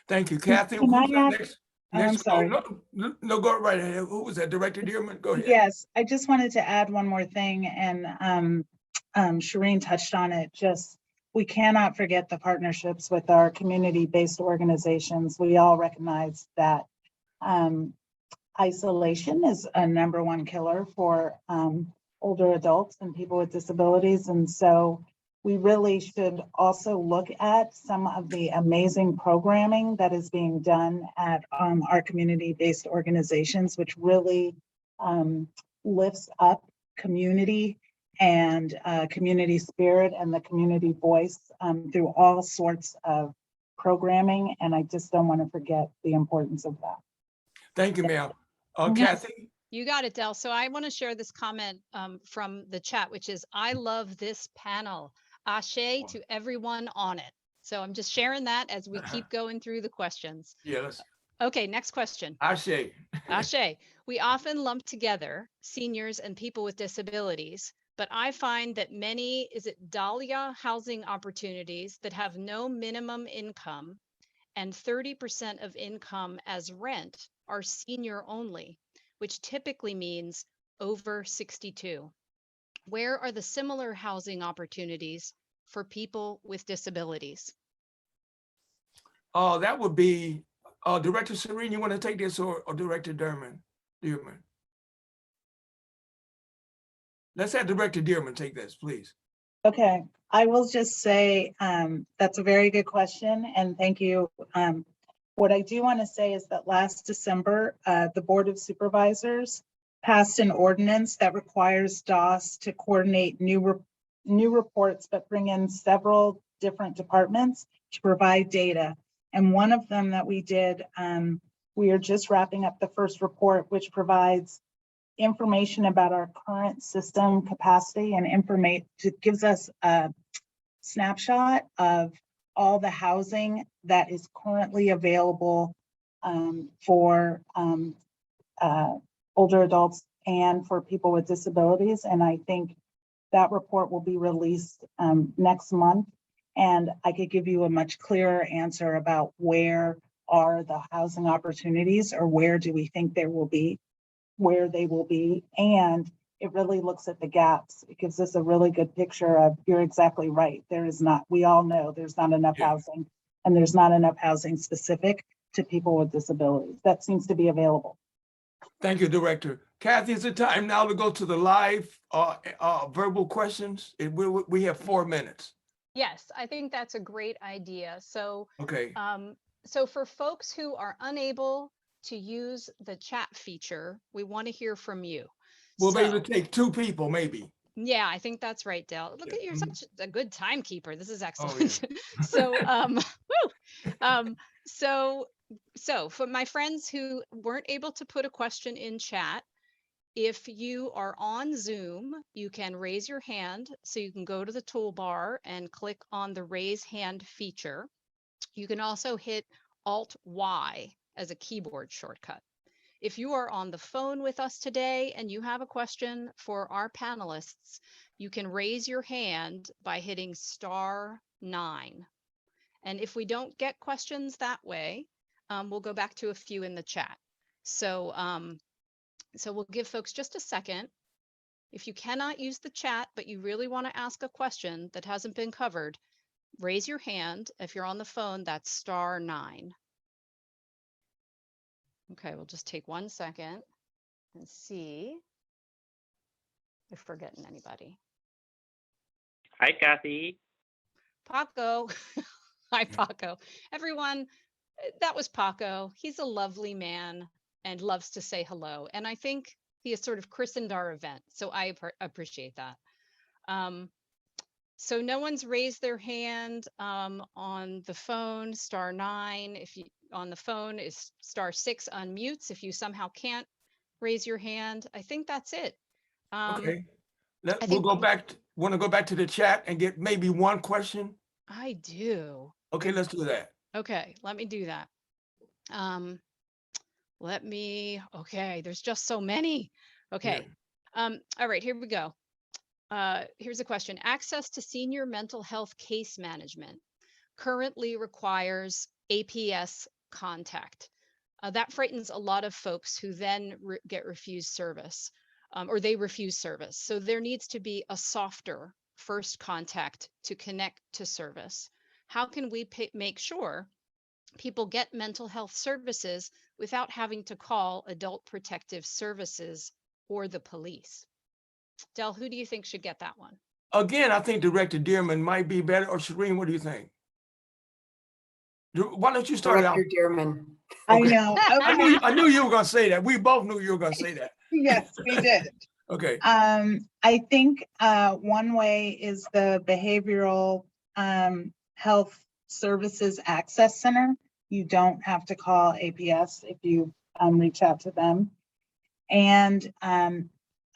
Thank you, Kathy. Can I add? Next? I'm sorry. No, go right ahead. Who was that? Director Dearman? Go ahead. Yes, I just wanted to add one more thing, and Shireen touched on it. We cannot forget the partnerships with our community-based organizations. We all recognize that isolation is a #1 killer for older adults and people with disabilities. And so we really should also look at some of the amazing programming that is being done at our community-based organizations, which really lifts up community and community spirit and the community voice through all sorts of programming. And I just don't want to forget the importance of that. Thank you, ma'am. Kathy? You got it, Del. So I want to share this comment from the chat, which is, I love this panel. Ashe to everyone on it. So I'm just sharing that as we keep going through the questions. Yes. Okay, next question. Ashe. Ashe. We often lump together seniors and people with disabilities, but I find that many, Dahlia housing opportunities that have no minimum income and 30% of income as rent are senior only, which typically means over 62. Where are the similar housing opportunities for people with disabilities? That would be Director Serene. You want to take this, or Director Dearman? Let's have Director Dearman take this, please. Okay, I will just say that's a very good question, and thank you. What I do want to say is that last December, the Board of Supervisors passed an ordinance that requires DOS to coordinate new reports, but bring in several different departments to provide data. And one of them that we did, we are just wrapping up the first report, which provides information about our current system capacity and gives us snapshot of all the housing that is currently available for older adults and for people with disabilities. And I think that report will be released next month. And I could give you a much clearer answer about where are the housing opportunities, or where do we think there will be, where they will be. And it really looks at the gaps. It gives us a really good picture of, you're exactly right. There is not, we all know there's not enough housing, and there's not enough housing specific to people with disabilities that seems to be available. Thank you, Director. Kathy, is it time now to go to the live verbal questions? We have 4 minutes. Yes, I think that's a great idea. So, Okay. So for folks who are unable to use the chat feature, we want to hear from you. We'll So, be able to take 2 people, maybe. yeah, I think that's right, Dale. Look at you're such a good timekeeper. This is Oh, excellent. yeah. So, so for my friends who weren't able to put a question in chat, if you are on Zoom, you can raise your hand. So you can go to the toolbar and click on the raise hand feature. You can also hit Alt-Y as a keyboard shortcut. If you are on the phone with us today and you have a question for our panelists, you can raise your hand by hitting *9. And if we don't get questions that way, we'll go back to a few in the chat. So, so we'll give folks just a second. If you cannot use the chat, but you really want to ask a question that hasn't been covered, raise your hand. If you're on the phone, that's *9. Okay, we'll just take 1 second and see if we're getting anybody. Hi, Kathy. Paco. Hi, Paco. Everyone, that was Paco. He's a lovely man and loves to say hello. And I think he has sort of christened our event. So I appreciate that. So no one's raised their hand on the phone, *9. If you on the phone is *6 unmutes. If you somehow can't raise your hand, I think that's it. Okay. We'll go back. Want to go back to the chat and get maybe 1 question? I do. Okay, let's do that. Okay, let me do that. Okay, there's just so many. Okay. Yeah. All right, here we go. Here's a question. Access to senior mental health case management currently requires APS contact. That frightens a lot of folks who then get refused service, or they refuse service. So there needs to be a softer first contact to connect to service. How can we make sure people get mental health services without having to call Adult Protective Services or the police? Del, who do you think should get that one? Again, I think Director Dearman might be better, or Shireen, what do you think? Why don't you start Director out? Dearman. I know. Okay. I knew you were going to say that. We both knew you were going to say that. Yes, we did. Okay. I think one way is the Behavioral Health Services Access Center. You don't have to call APS if you reach out to them. And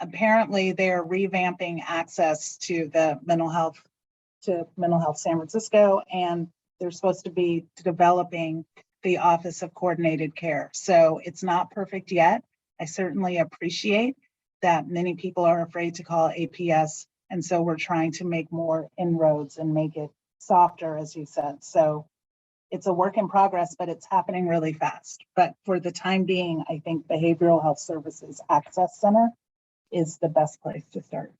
apparently they're revamping access to the Mental Health San Francisco, and they're supposed to be developing the Office of Coordinated Care. So it's not perfect yet. I certainly appreciate that many people are afraid to call APS. And so we're trying to make more inroads and make it softer, as you said. So it's a work in progress, but it's happening really fast. But for the time being, I think Behavioral Health Services Access Center is the best place to start.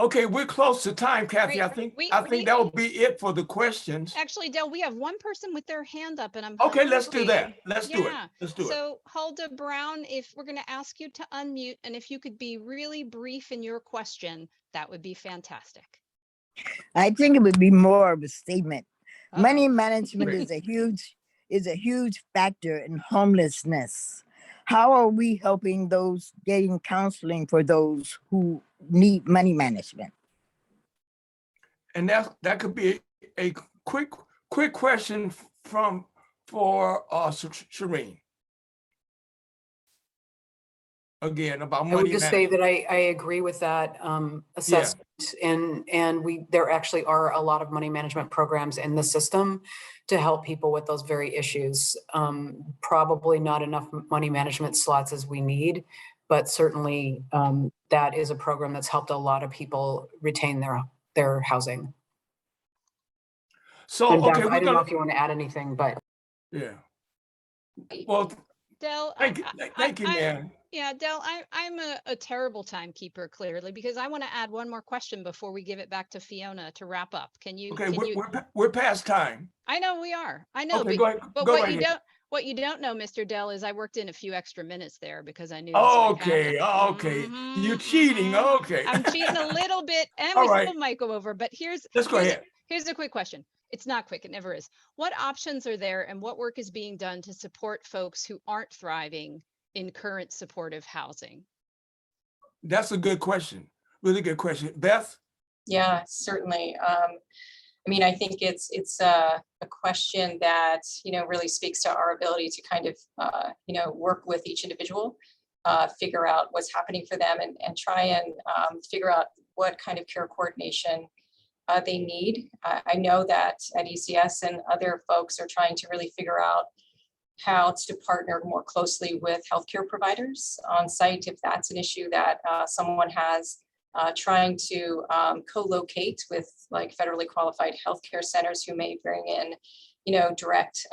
Okay, we're close to time, Kathy. Great. I think that will be it for the questions. Actually, Del, we have one person with their hand up, and I'm okay. Let's do that. Let's do it. Let's do it. So, Hulda Brown, if we're going to ask you to unmute, and if you could be really brief in your question, that would be fantastic. I think it would be more of a statement. Money management is a huge factor in homelessness. How are we helping those getting counseling for those who need money management? And that could be a quick question for Shireen. Again, about money. I would just say that I agree with that assessment. there actually are a lot of money management programs in the system to help people with those very issues. Probably not enough money management slots as we need, but certainly that is a program that's helped a lot of people retain their housing. So, And okay, Bev, I don't know if you want to add anything, but. Yeah. Well, Del, thank you, man. Yeah, Del, I'm a terrible timekeeper, clearly, because I want to add one more question before we give it back to Fiona to wrap up. Can you? Okay, we're past time. I know we are. I know, Okay, but, go right ahead. What you don't know, Mr. Dell, is I worked in a few extra minutes there because I knew this might Okay, happen. okay. You cheating, okay. I'm cheating a little bit, and All we right. still might go over, but here's a quick question. It's not quick, it never is. What options are there and what work is being done to support folks who aren't thriving in current supportive housing? That's a good question. Really good question. Beth? Yeah, certainly. I mean, I think it's a question that, really speaks to our ability to kind of, work with each individual, figure out what's happening for them and try and figure out what kind of care coordination they need. I know that at ECS and other folks are trying to really figure out how to partner more closely with healthcare providers on site if that's an issue that someone has. Trying to co-locate with like federally qualified healthcare centers who may bring in, direct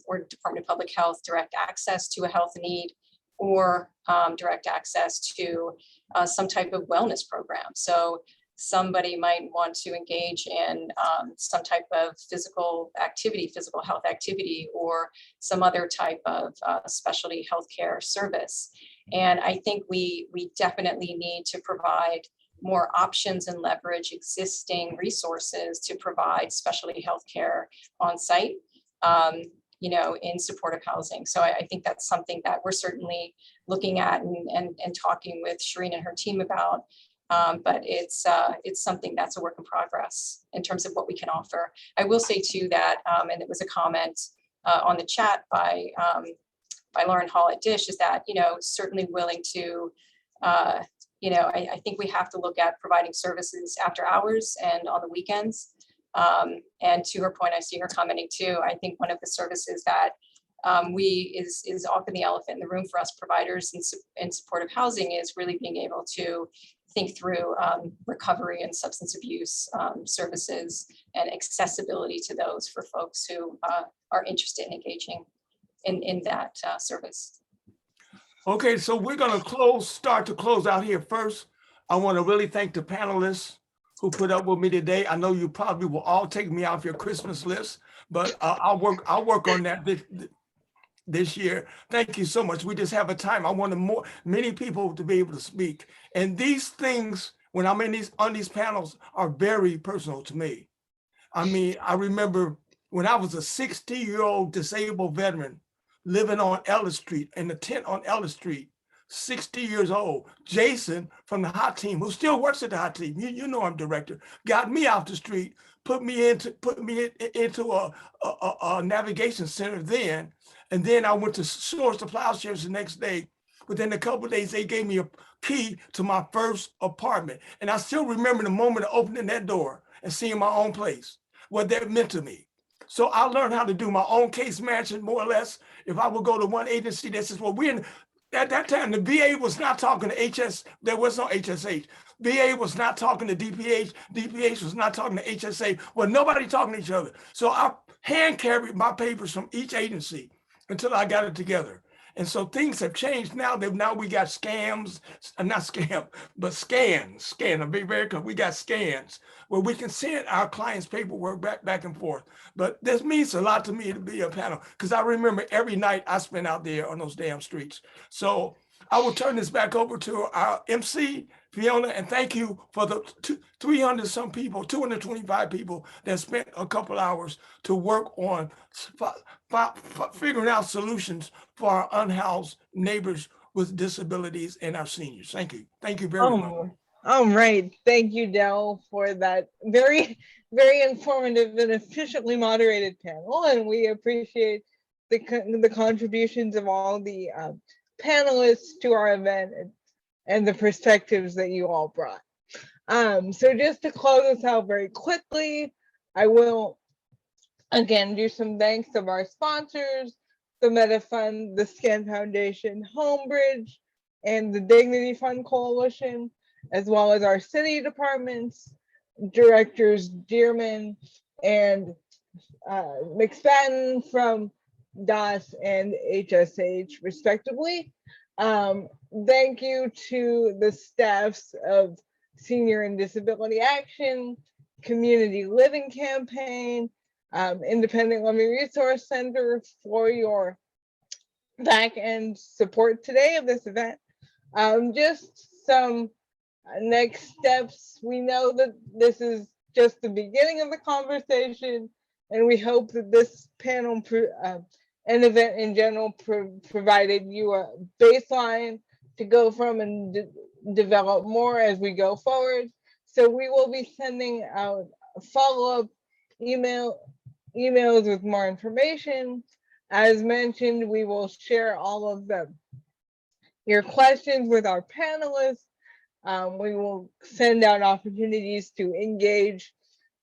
or Department of Public Health direct access to a health need or direct access to some type of wellness program. So somebody might want to engage in some type of physical health activity, or some other type of specialty healthcare service. And I think we definitely need to provide more options and leverage existing resources to provide specialty healthcare on site, in supportive housing. So I think that's something that we're certainly looking at and talking with Shireen and her team about. But it's something that's a work in progress in terms of what we can offer. I will say too that, and it was a comment on the chat by Lauren Hall at Dish, is that, certainly willing to, I think we have to look at providing services after hours and on the weekends. And to her point, I see her commenting too. I think one of the services that is often the elephant in the room for us providers in supportive housing is really being able to think through recovery and substance abuse services and accessibility to those for folks who are interested in engaging in that service. Okay, so we're going to start to close out here first. I want to really thank the panelists who put up with me today. I know you probably will all take me off your Christmas list, but I'll work on that this year. Thank you so much. We just have a time. I want many people to be able to speak. And these things, when I'm on these panels, are very personal to me. I mean, I remember when I was a 60-year-old disabled veteran living on Ellis Street, in the tent on Ellis Street, 60 years old. Jason from the hot team, who still works at the hot team, you know I'm director, got me off the street, put me into a navigation center then. And then I went to Swords to Plowshares the next day. Within a couple of days, they gave me a key to my first apartment. And I still remember the moment of opening that door and seeing my own place, what that meant to me. So I learned how to do my own case management, more or less. If I would go to one agency that says, well, at that time, the VA was not talking to HS, there was no HSH. VA was not talking to DPH, DPH was not talking to HSA. Well, nobody talking to each other. So I hand carried my papers from each agency until I got it together. And so things have changed now. Now we got scams, not scam, but scans. I'm being very clear. We got scans where we can send our clients' paperwork back and forth. But this means a lot to me to be a panel, because I remember every night I spent out there on those damn streets. So I will turn this back over to our MC, Fiona, and thank you for the 300 some people, 225 people that spent a couple hours to work on figuring out solutions for our unhoused neighbors with disabilities and our seniors. Thank you. Thank you very much. All right. Thank you, Del, for that very, very informative and efficiently moderated panel. And we appreciate the contributions of all the panelists to our event and the perspectives that you all brought. So just to close this out very quickly, I will again do some thanks of our sponsors, the Meta Fund, the Scan Foundation, Homebridge, and the Dignity Fund Coalition, as well as our city departments, directors Dearman and McSpadden from DOS and HSH respectively. Thank you to the staffs of Senior and Disability Action, Community Living Campaign, Independent Living Resource Center for your back end support today of this event. Just some next steps. We know that this is just the beginning of the conversation, and we hope that this panel and event in general provided you a baseline to go from and develop more as we go forward. So we will be sending out follow-up emails with more information. As mentioned, we will share all of your questions with our panelists. We will send out opportunities to engage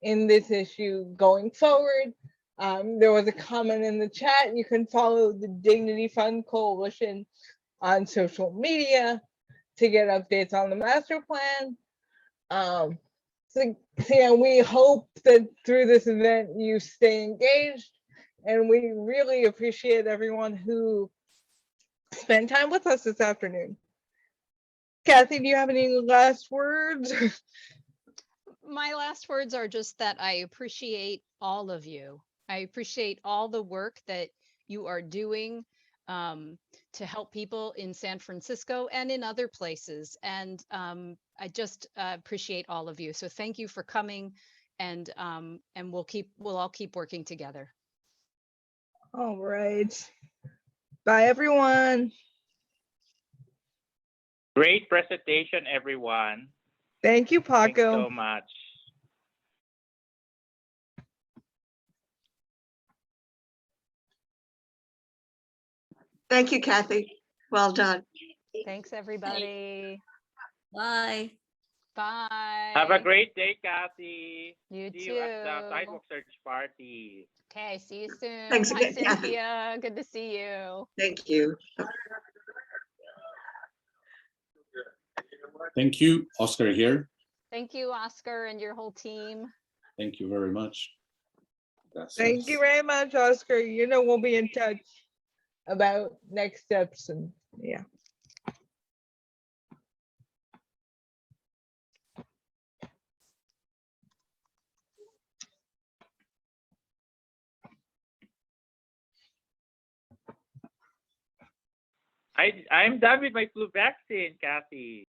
in this issue going forward. There was a comment in the chat. You can follow the Dignity Fund Coalition on social media to get updates on the master plan. So yeah, we hope that through this event you stay engaged, and we really appreciate everyone who spent time with us this afternoon. Kathy, do you have any last words? My last words are just that I appreciate all of you. I appreciate all the work that you are doing to help people in San Francisco and in other places. And I just appreciate all of you. So thank you for coming, and we'll all keep working together. All right. Bye, everyone. Great presentation, everyone. Thank you, Paco. Thanks so much. Thank you, Kathy. Well done. Thanks, everybody. Bye. Bye. Have a great day, Kathy. You See too. you at the sidewalk search party. Okay, see you soon. Thanks Hi, again, Kathy. Cynthia. Good to see you. Thank you. Thank you, Oscar here. Thank you, Oscar, and your whole team. Thank you very much. Thank you very much, Oscar. You know, we'll be in touch about next steps, and yeah. I'm done with my flu vaccine, Kathy.